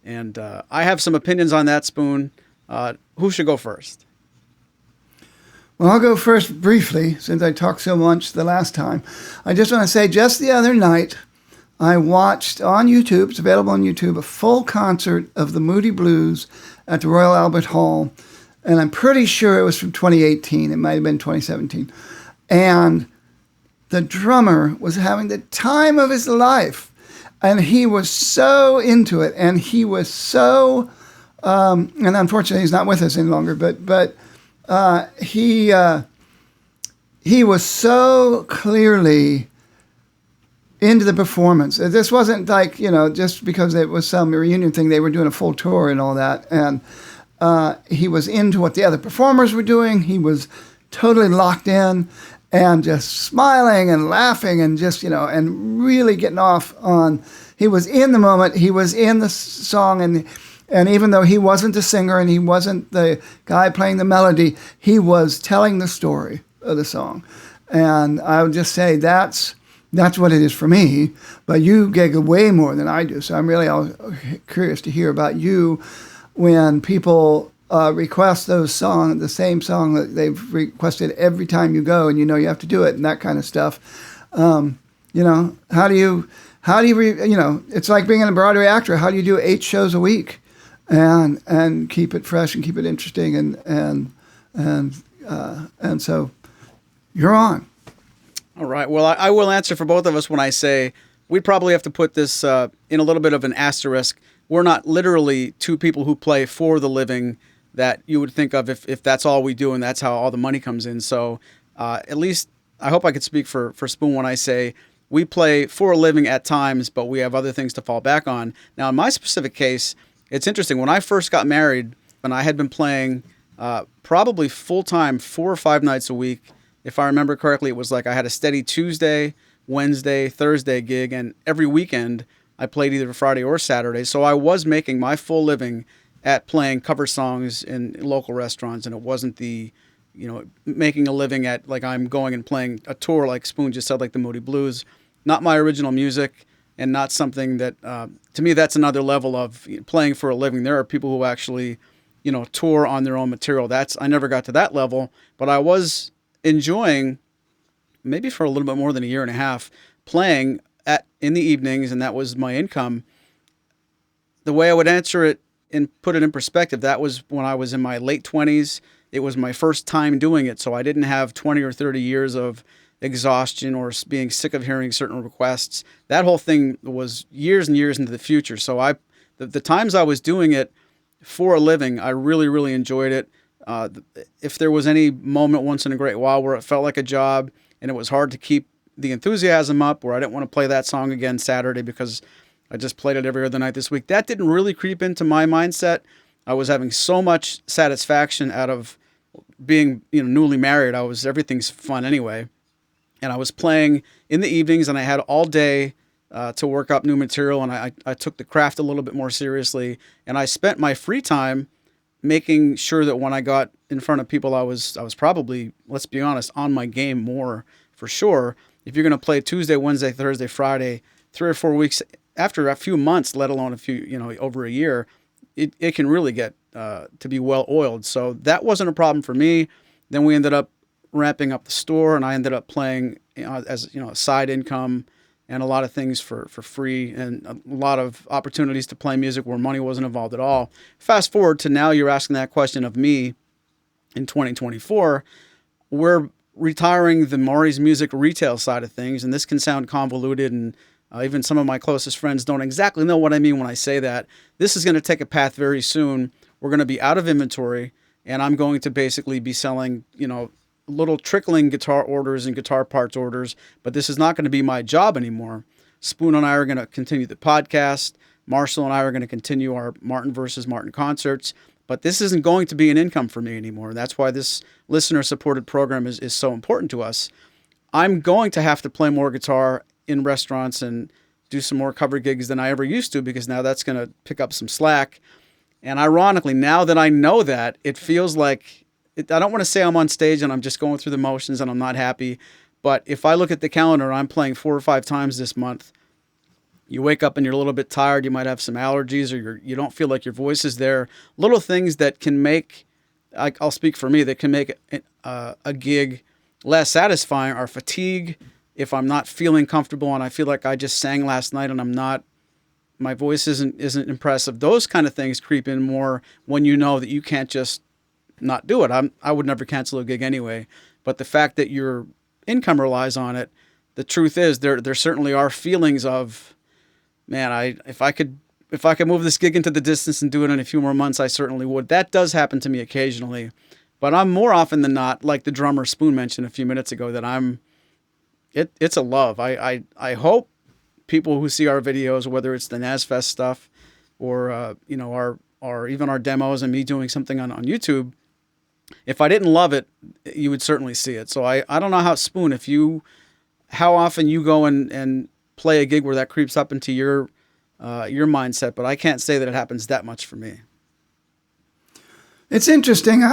And I have some opinions on that, Spoon. Who should go first? Well, I'll go first briefly, since I talked so much the last time. I just want to say, just the other night, I watched on YouTube, it's available on YouTube, a full concert of the Moody Blues at the Royal Albert Hall. and I'm pretty sure it was from 2018. It might have been 2017. And the drummer was having the time of his life, and he was so into it, and he was so, and unfortunately he's not with us any longer, but he was so clearly into the performance. This wasn't like, just because it was some reunion thing, they were doing a full tour and all that. And he was into what the other performers were doing. He was totally locked in and just smiling and laughing and just, and really getting off on, he was in the moment. He was in the song. And even though he wasn't the singer and he wasn't the guy playing the melody, he was telling the story of the song. And I would just say that's what it is for me, but you gig way more than I do. So I'm really curious to hear about you when people request the same song that they've requested every time you go, and you have to do it and that kind of stuff. How do you it's like being a Broadway actor. How do you do 8 shows a week and keep it fresh and keep it interesting and so you're on. All right. Well, I will answer for both of us when I say we'd probably have to put this in a little bit of an asterisk. We're not literally 2 people who play for the living that you would think of if that's all we do and that's how all the money comes in. So at least I hope I could speak for Spoon when I say we play for a living at times, but we have other things to fall back on. Now, in my specific case, it's interesting. When I first got married, and I had been playing probably full-time 4 or 5 nights a week. If I remember correctly, it was like I had a steady Tuesday, Wednesday, Thursday gig, and every weekend I played either Friday or Saturday. So I was making my full living at playing cover songs in local restaurants, and it wasn't the, making a living at like I'm going and playing a tour like Spoon just said, like the Moody Blues. Not my original music, and not something that, to me, that's another level of playing for a living. There are people who actually, tour on their own material. I never got to that level, but I was enjoying, maybe for a little bit more than a year and a half, playing in the evenings, and that was my income. The way I would answer it and put it in perspective, that was when I was in my late 20s. It was my first time doing it, so I didn't have 20 or 30 years of exhaustion or being sick of hearing certain requests. That whole thing was years and years into the future. So the times I was doing it for a living, I really, really enjoyed it. If there was any moment once in a great while where it felt like a job and it was hard to keep the enthusiasm up, where I didn't want to play that song again Saturday because I just played it every other night this week, that didn't really creep into my mindset. I was having so much satisfaction out of being newly married. Everything's fun anyway. And I was playing in the evenings, and I had all day to work up new material, and I took the craft a little bit more seriously. And I spent my free time making sure that when I got in front of people, I was probably, let's be honest, on my game more for sure. If you're going to play Tuesday, Wednesday, Thursday, Friday, 3 or 4 weeks, after a few months, let alone over a year, it can really get to be well oiled. So that wasn't a problem for me. Then we ended up ramping up the store, and I ended up playing as a side income and a lot of things for free, and a lot of opportunities to play music where money wasn't involved at all. Fast forward to now, you're asking that question of me in 2024. We're retiring the Maury's music retail side of things, and this can sound convoluted, and even some of my closest friends don't exactly know what I mean when I say that. This is going to take a path very soon. We're going to be out of inventory, and I'm going to basically be selling, little trickling guitar orders and guitar parts orders, but this is not going to be my job anymore. Spoon and I are going to continue the podcast. Marshall and I are going to continue our Martin versus Martin concerts, but this isn't going to be an income for me anymore. That's why this listener-supported program is so important to us. I'm going to have to play more guitar in restaurants and do some more cover gigs than I ever used to, because now that's going to pick up some slack. And ironically, now that I know that, it feels like, I don't want to say I'm on stage and I'm just going through the motions and I'm not happy, but if I look at the calendar, I'm playing 4 or 5 times this month. You wake up and you're a little bit tired, you might have some allergies, or you don't feel like your voice is there. Little things that can make, I'll speak for me, that can make a gig less satisfying are fatigue. If I'm not feeling comfortable and I feel like I just sang last night and my voice isn't impressive, those kind of things creep in more when you know that you can't just not do it. I would never cancel a gig anyway. But the fact that your income relies on it, the truth is there certainly are feelings of, man, if I could move this gig into the distance and do it in a few more months, I certainly would. That does happen to me occasionally. But I'm more often than not, like the drummer Spoon mentioned a few minutes ago, that it's a love. I hope people who see our videos, whether it's the NASFest stuff or or even our demos and me doing something on YouTube, if I didn't love it, you would certainly see it. So I don't know how Spoon, how often you go and play a gig where that creeps up into your mindset, but I can't say that it happens that much for me. It's interesting.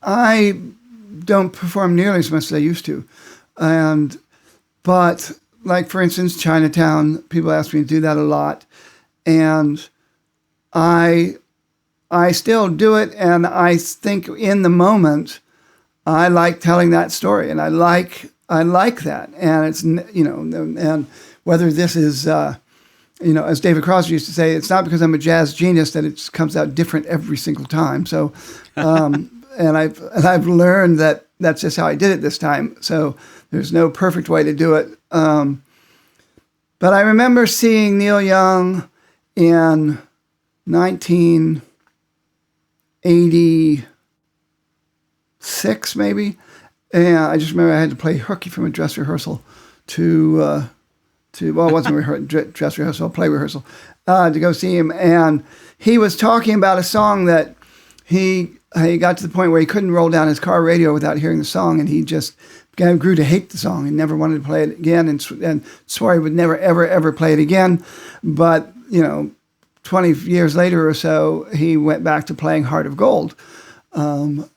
I don't perform nearly as much as I used to, but like for instance, Chinatown, people ask me to do that a lot, and I still do it, and I think in the moment, I like telling that story, and I like that, and it's and whether this is as David Crosby used to say, it's not because I'm a jazz genius that it comes out different every single time. So, and I've learned that that's just how I did it this time. So there's no perfect way to do it. But I remember seeing Neil Young in 1986, maybe. And I just remember I had to play hooky from a dress rehearsal well, it wasn't dress rehearsal, play rehearsal, to go see him. And he was talking about a song that he got to the point where he couldn't roll down his car radio without hearing the song, and he just grew to hate the song and never wanted to play it again, and swore he would never, ever, ever play it again. But, 20 years later or so, he went back to playing Heart of Gold. I'm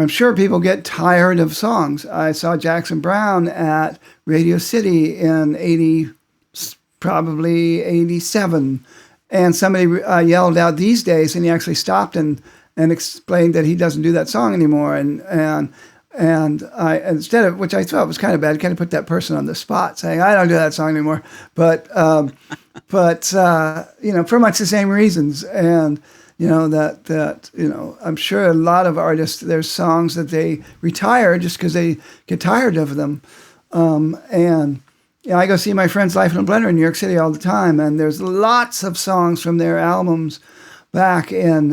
sure people get tired of songs. I saw Jackson Browne at Radio City in probably 87, and somebody yelled out "These Days," and he actually stopped and explained that he doesn't do that song anymore. And I, instead of, which I thought was kind of bad, kind of put that person on the spot, saying I don't do that song anymore. But for much the same reasons. And I'm sure a lot of artists, there's songs that they retire just because they get tired of them. I go see my friends Life in a Blender in New York City all the time, and there's lots of songs from their albums back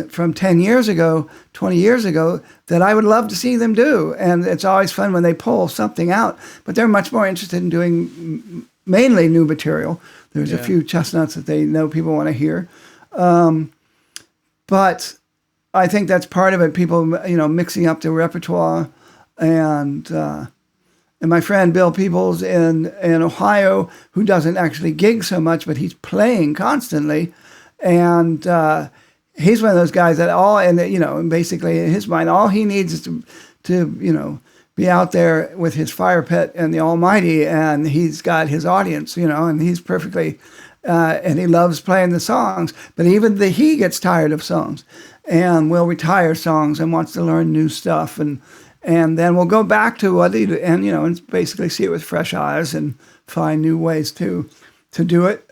from 10 years ago, 20 years ago, that I would love to see them do. And it's always fun when they pull something out, but they're much more interested in doing mainly new material. There's a few chestnuts that they know people want to hear. But I think that's part of it. People, mixing up their repertoire, and my friend Bill Peoples in Ohio, who doesn't actually gig so much, but he's playing constantly, and he's one of those guys that basically in his mind, all he needs is to be out there with his fire pit and the Almighty, and he's got his audience, and he's perfectly. And he loves playing the songs, but even he gets tired of songs, and will retire songs and wants to learn new stuff, and then we'll go back to what he do, and basically see it with fresh eyes and find new ways to do it.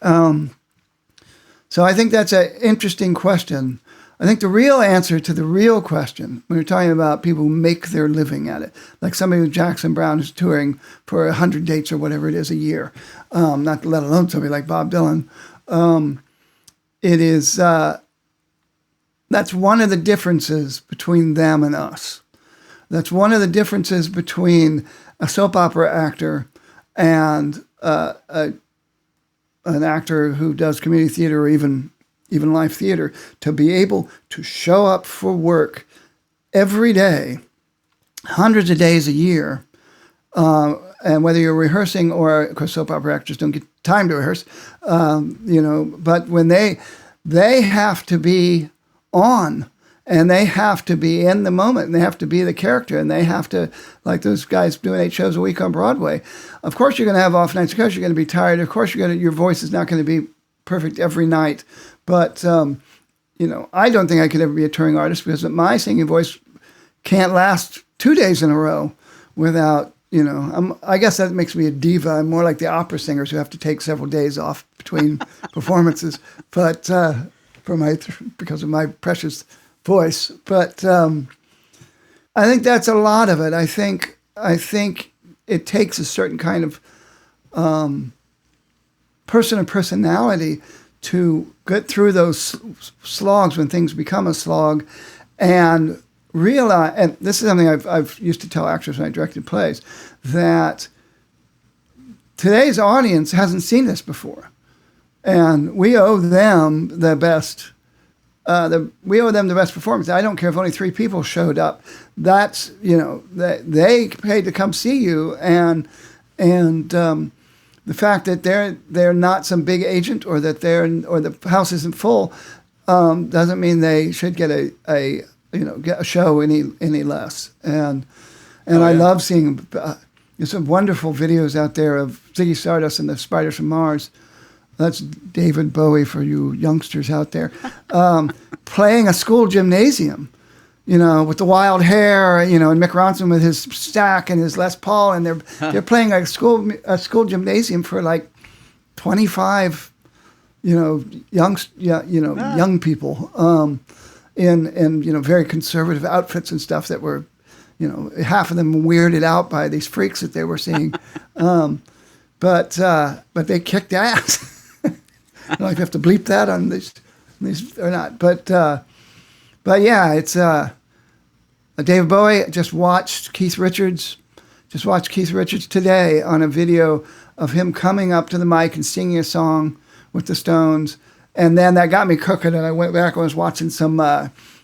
So I think that's an interesting question. I think the real answer to the real question, when you're talking about people who make their living at it, like somebody with Jackson Browne who's touring for 100 dates or whatever it is a year, not let alone somebody like Bob Dylan, that's one of the differences between them and us. That's one of the differences between a soap opera actor and an actor who does community theater or even live theater, to be able to show up for work every day, hundreds of days a year, and whether you're rehearsing or, of course, soap opera actors don't get time to rehearse, but when they have to be on, and they have to be in the moment, and they have to be the character, and they have to, like those guys doing 8 shows a week on Broadway. Of course you're going to have off nights. Of course you're going to be tired. Of course your voice is not going to be perfect every night. But, I don't think I could ever be a touring artist, because my singing voice can't last 2 days in a row without, I guess that makes me a diva. I'm more like the opera singers who have to take several days off between performances, but because of my precious voice. But I think that's a lot of it. I think it takes a certain kind of person or personality to get through those slogs when things become a slog, and realize. And this is something I've used to tell actors when I directed plays, that today's audience hasn't seen this before, and we owe them the best. We owe them the best performance. I don't care if only 3 people showed up. That's they paid to come see you, and the fact that they're not some big agent, or that the house isn't full, doesn't mean they should get a show any less. And I love seeing there's some wonderful videos out there of Ziggy Stardust and the Spiders from Mars. That's David Bowie for you youngsters out there, playing a school gymnasium, with the wild hair, and Mick Ronson with his stack and his Les Paul, and they're playing a school gymnasium for like 25, young people, in very conservative outfits and stuff that were, half of them weirded out by these freaks that they were seeing, but they kicked ass. I don't know if you have to bleep that on these or not, but yeah, it's David Bowie. Just watched Keith Richards today on a video of him coming up to the mic and singing a song with the Stones, and then that got me cooking. And I went back and was watching some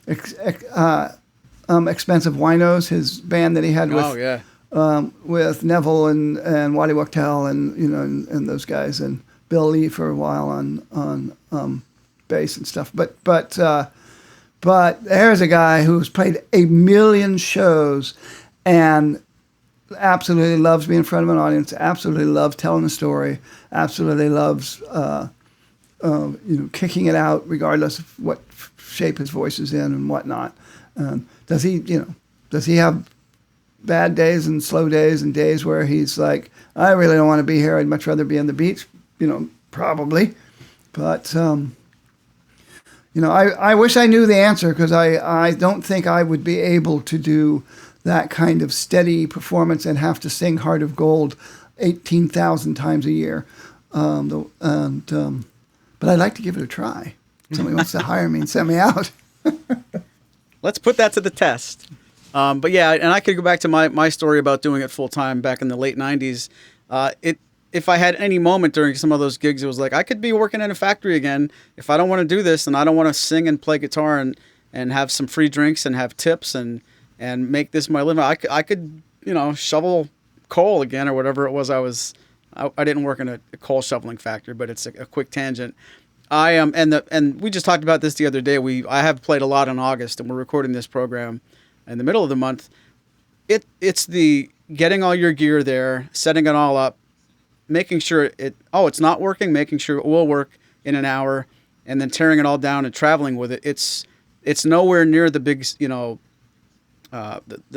Expensive Winos, his band that he had with Neville and Waddy Wachtel and those guys, and Bill Lee for a while on bass and stuff. But there's a guy who's played 1 million shows and absolutely loves being in front of an audience, absolutely loves telling a story, absolutely loves kicking it out regardless of what shape his voice is in and whatnot. Does he have bad days and slow days and days where he's like, I really don't want to be here, I'd much rather be on the beach? Probably. But, I wish I knew the answer, because I don't think I would be able to do that kind of steady performance and have to sing Heart of Gold 18,000 times a year. But I'd like to give it a try. Somebody wants to hire me and send me out. Let's put that to the test. But yeah, and I could go back to my story about doing it full time back in the late 90s. If I had any moment during some of those gigs, it was like, I could be working in a factory again. If I don't want to do this, and I don't want to sing and play guitar and have some free drinks and have tips and make this my living, I could shovel coal again or whatever it was. I didn't work in a coal shoveling factory, but it's a quick tangent. I am, and we just talked about this the other day. I have played a lot in August, and we're recording this program in the middle of the month. It's the getting all your gear there, setting it all up, making sure it's not working, making sure it will work in an hour, and then tearing it all down and traveling with it. It's nowhere near the big, the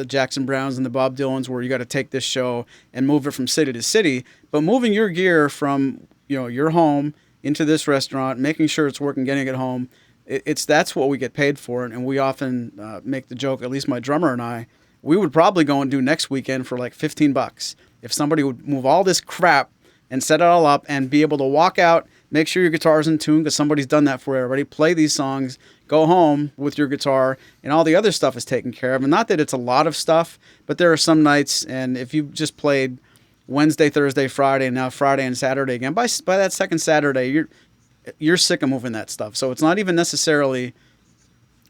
Jackson Browns and the Bob Dylans where you got to take this show and move it from city to city. But moving your gear from your home into this restaurant, making sure it's working, getting it home, that's what we get paid for. And we often make the joke, at least my drummer and I, we would probably go and do next weekend for like $15 if somebody would move all this crap and set it all up and be able to walk out, make sure your guitar's in tune because somebody's done that for you already, play these songs, go home with your guitar, and all the other stuff is taken care of. And not that it's a lot of stuff, but there are some nights, and if you just played Wednesday, Thursday, Friday, and now Friday and Saturday again, by that second Saturday, you're sick of moving that stuff. So it's not even necessarily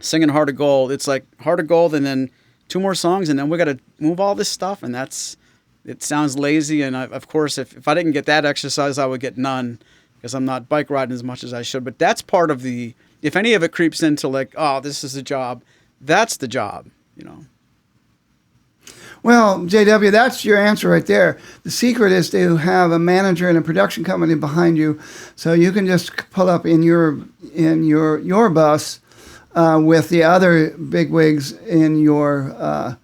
singing Heart of Gold. It's like Heart of Gold and then 2 more songs, and then we got to move all this stuff, and it sounds lazy. And of course, if I didn't get that exercise, I would get none because I'm not bike riding as much as I should. But that's part of if any of it creeps into like, oh, this is a job, that's the job, Well, JW, that's your answer right there. The secret is to have a manager and a production company behind you, so you can just pull up in your bus with the other bigwigs in your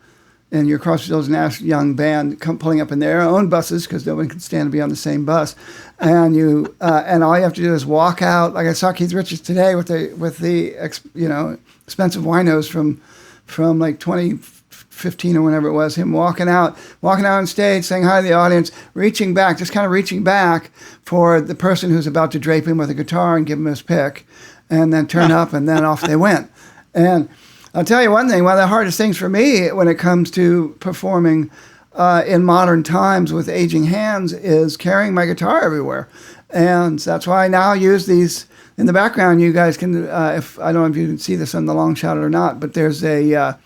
Crossfields Nash Young band pulling up in their own buses because no one can stand to be on the same bus, and and all you have to do is walk out. Like I saw Keith Richards today with the Expensive Winos from like 20 15 or whenever it was, him walking out on stage, saying hi to the audience, reaching back for the person who's about to drape him with a guitar and give him his pick, and then turn up, and then off they went. And I'll tell you one thing, one of the hardest things for me when it comes to performing in modern times with aging hands is carrying my guitar everywhere. And that's why I now use these. In the background, you guys can, if I don't know if you can see this on the long shot or not, but there's a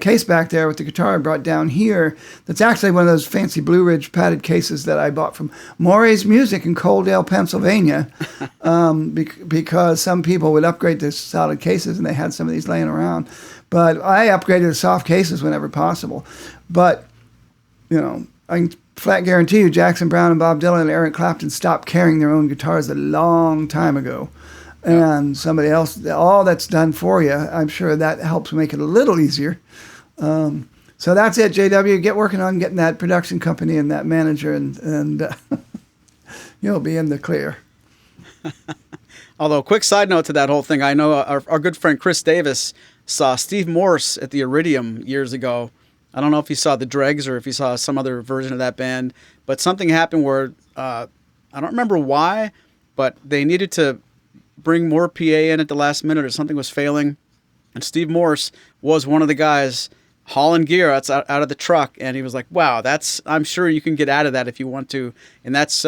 case back there with the guitar I brought down here. That's actually one of those fancy Blue Ridge padded cases that I bought from Maury's Music in Coaldale, Pennsylvania, because some people would upgrade to solid cases, and they had some of these laying around. But I upgraded to soft cases whenever possible. But, you know, I can flat guarantee you Jackson Browne and Bob Dylan and Eric Clapton stopped carrying their own guitars a long time ago. And somebody else, all that's done for you, I'm sure that helps make it a little easier. So that's it, JW. Get working on getting that production company and that manager, and you'll be in the clear. Although, quick side note to that whole thing, I know our good friend Chris Davis saw Steve Morse at the Iridium years ago. I don't know if he saw the Dregs or if he saw some other version of that band, but something happened where, I don't remember why, but they needed to bring more PA in at the last minute, or something was failing. And Steve Morse was one of the guys hauling gear out of the truck. And he was like, wow, I'm sure you can get out of that if you want to. And that's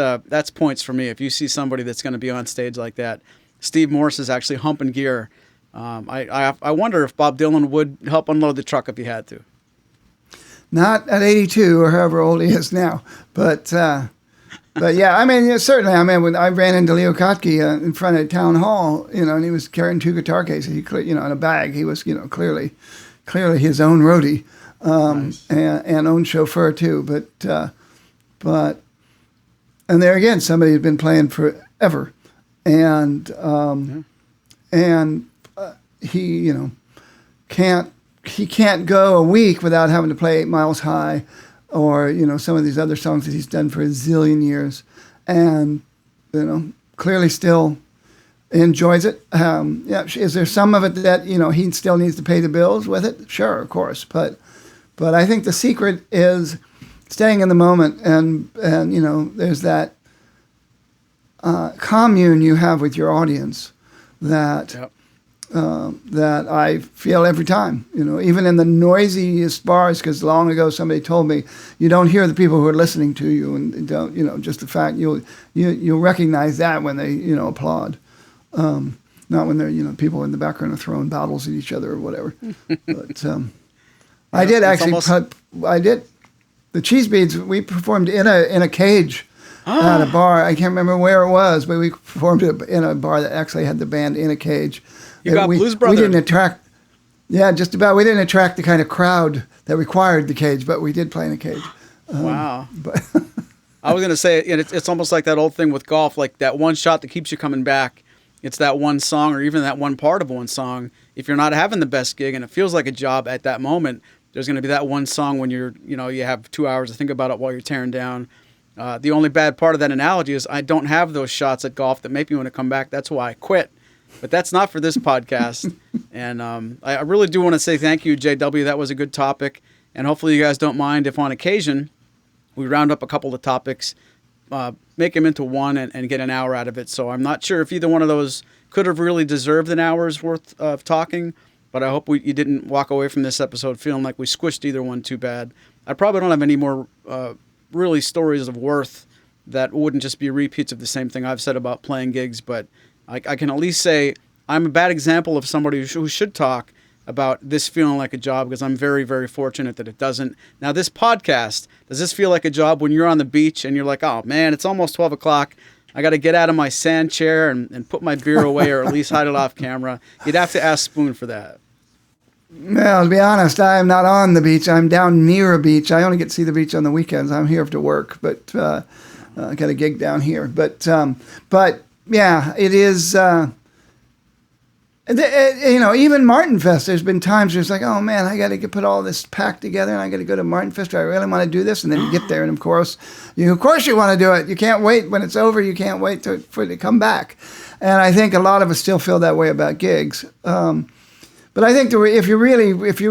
points for me. If you see somebody that's going to be on stage like that, Steve Morse is actually humping gear. I wonder if Bob Dylan would help unload the truck if he had to. Not at 82 or however old he is now, but yeah, I mean, certainly. I mean, when I ran into Leo Kottke in front of town hall, and he was carrying 2 guitar cases, in a bag. He was, clearly his own roadie, nice. and own chauffeur too. But there again, somebody had been playing forever, and he, can't go a week without having to play 8 Miles High, or some of these other songs that he's done for a zillion years, and clearly still enjoys it. Is there some of it that he still needs to pay the bills with it? Sure, of course, but I think the secret is staying in the moment, and there's that commune you have with your audience that. Yep. That I feel every time, even in the noisiest bars, because long ago somebody told me you don't hear the people who are listening to you, and don't, just the fact you'll recognize that when they, applaud, not when they're, people in the background are throwing bottles at each other or whatever. But I did actually, I did the Cheese Beads. We performed in a cage. At a bar. I can't remember where it was, but we performed in a bar that actually had the band in a cage. You got Blues Brothers. We didn't attract, just about. We didn't attract the kind of crowd that required the cage, but we did play in a cage. Wow. But I was going to say, it's almost like that old thing with golf, like that one shot that keeps you coming back. It's that one song, or even that one part of one song. If you're not having the best gig and it feels like a job at that moment, there's going to be that one song when you have 2 hours to think about it while you're tearing down. The only bad part of that analogy is I don't have those shots at golf that make me want to come back. That's why I quit. But that's not for this podcast. And I really do want to say thank you, JW. That was a good topic. And hopefully you guys don't mind if on occasion we round up a couple of topics, make them into one, and get an hour out of it. So I'm not sure if either one of those could have really deserved an hour's worth of talking. But I hope you didn't walk away from this episode feeling like we squished either one too bad. I probably don't have any more really stories of worth that wouldn't just be repeats of the same thing I've said about playing gigs, but I can at least say I'm a bad example of somebody who should talk about this feeling like a job, because I'm very, very fortunate that it doesn't. Now, this podcast, does this feel like a job when you're on the beach and you're like, oh man, it's almost 12 o'clock. I got to get out of my sand chair and put my beer away, or at least hide it off camera. You'd have to ask Spoon for that. Well, to be honest, I'm not on the beach. I'm down near a beach. I only get to see the beach on the weekends. I'm here to work, but I got a gig down here. But yeah, it is. Even Martin Fest. There's been times where it's like, oh man, I got to put all this pack together, and I got to go to Martin Fest. I really want to do this, and then you get there, and of course you want to do it. You can't wait when it's over. You can't wait for it to come back. And I think a lot of us still feel that way about gigs. But I think if you're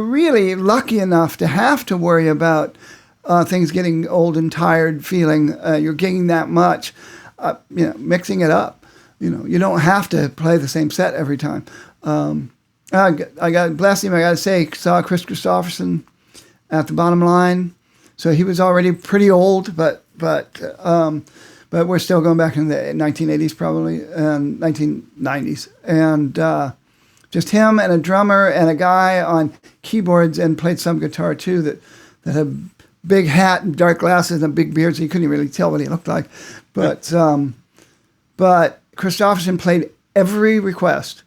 really lucky enough to have to worry about things getting old and tired, feeling you're gigging that much, mixing it up. You don't have to play the same set every time. I got bless him. I got to say, saw Chris Christopherson at the Bottom Line, so he was already pretty old, but we're still going back in the 1980s probably and 1990s, and just him and a drummer and a guy on keyboards and played some guitar too that had a big hat and dark glasses and a big beard, so you couldn't really tell what he looked like, but Christopherson played every request.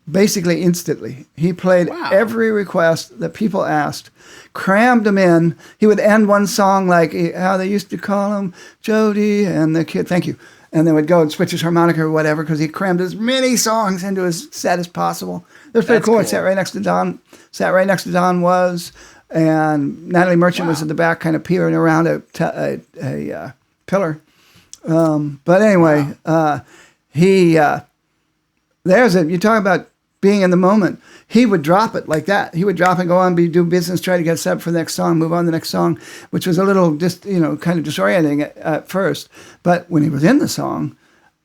Basically instantly. He played every request that people asked, crammed them in. He would end one song like how they used to call him, Jody and the kid, thank you. And then would go and switch his harmonica or whatever because he crammed as many songs into his set as possible. It was pretty cool. It sat right next to Don was, and Natalie Merchant was in the back kind of peering around a pillar. But anyway, you talk about being in the moment. He would drop it like that. He would drop and go on, do business, try to get set up for the next song, move on to the next song, which was a little just, kind of disorienting at first. But when he was in the song,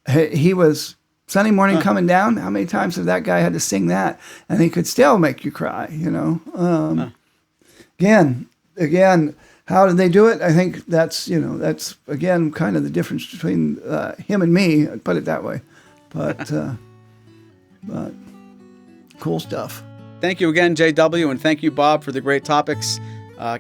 he was Sunday Morning Coming Down. How many times have that guy had to sing that? And he could still make you cry, Again, how did they do it? I think that's again kind of the difference between him and me, I'd put it that way. But cool stuff. Thank you again, JW, and thank you, Bob, for the great topics.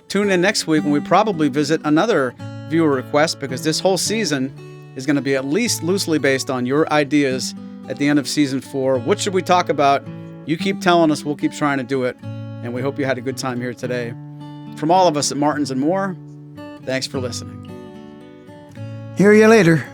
Tune in next week when we probably visit another viewer request, because this whole season is going to be at least loosely based on your ideas at the end of season 4. What should we talk about? You keep telling us, we'll keep trying to do it, and we hope you had a good time here today. From all of us at Martins and More, thanks for listening. Hear you later.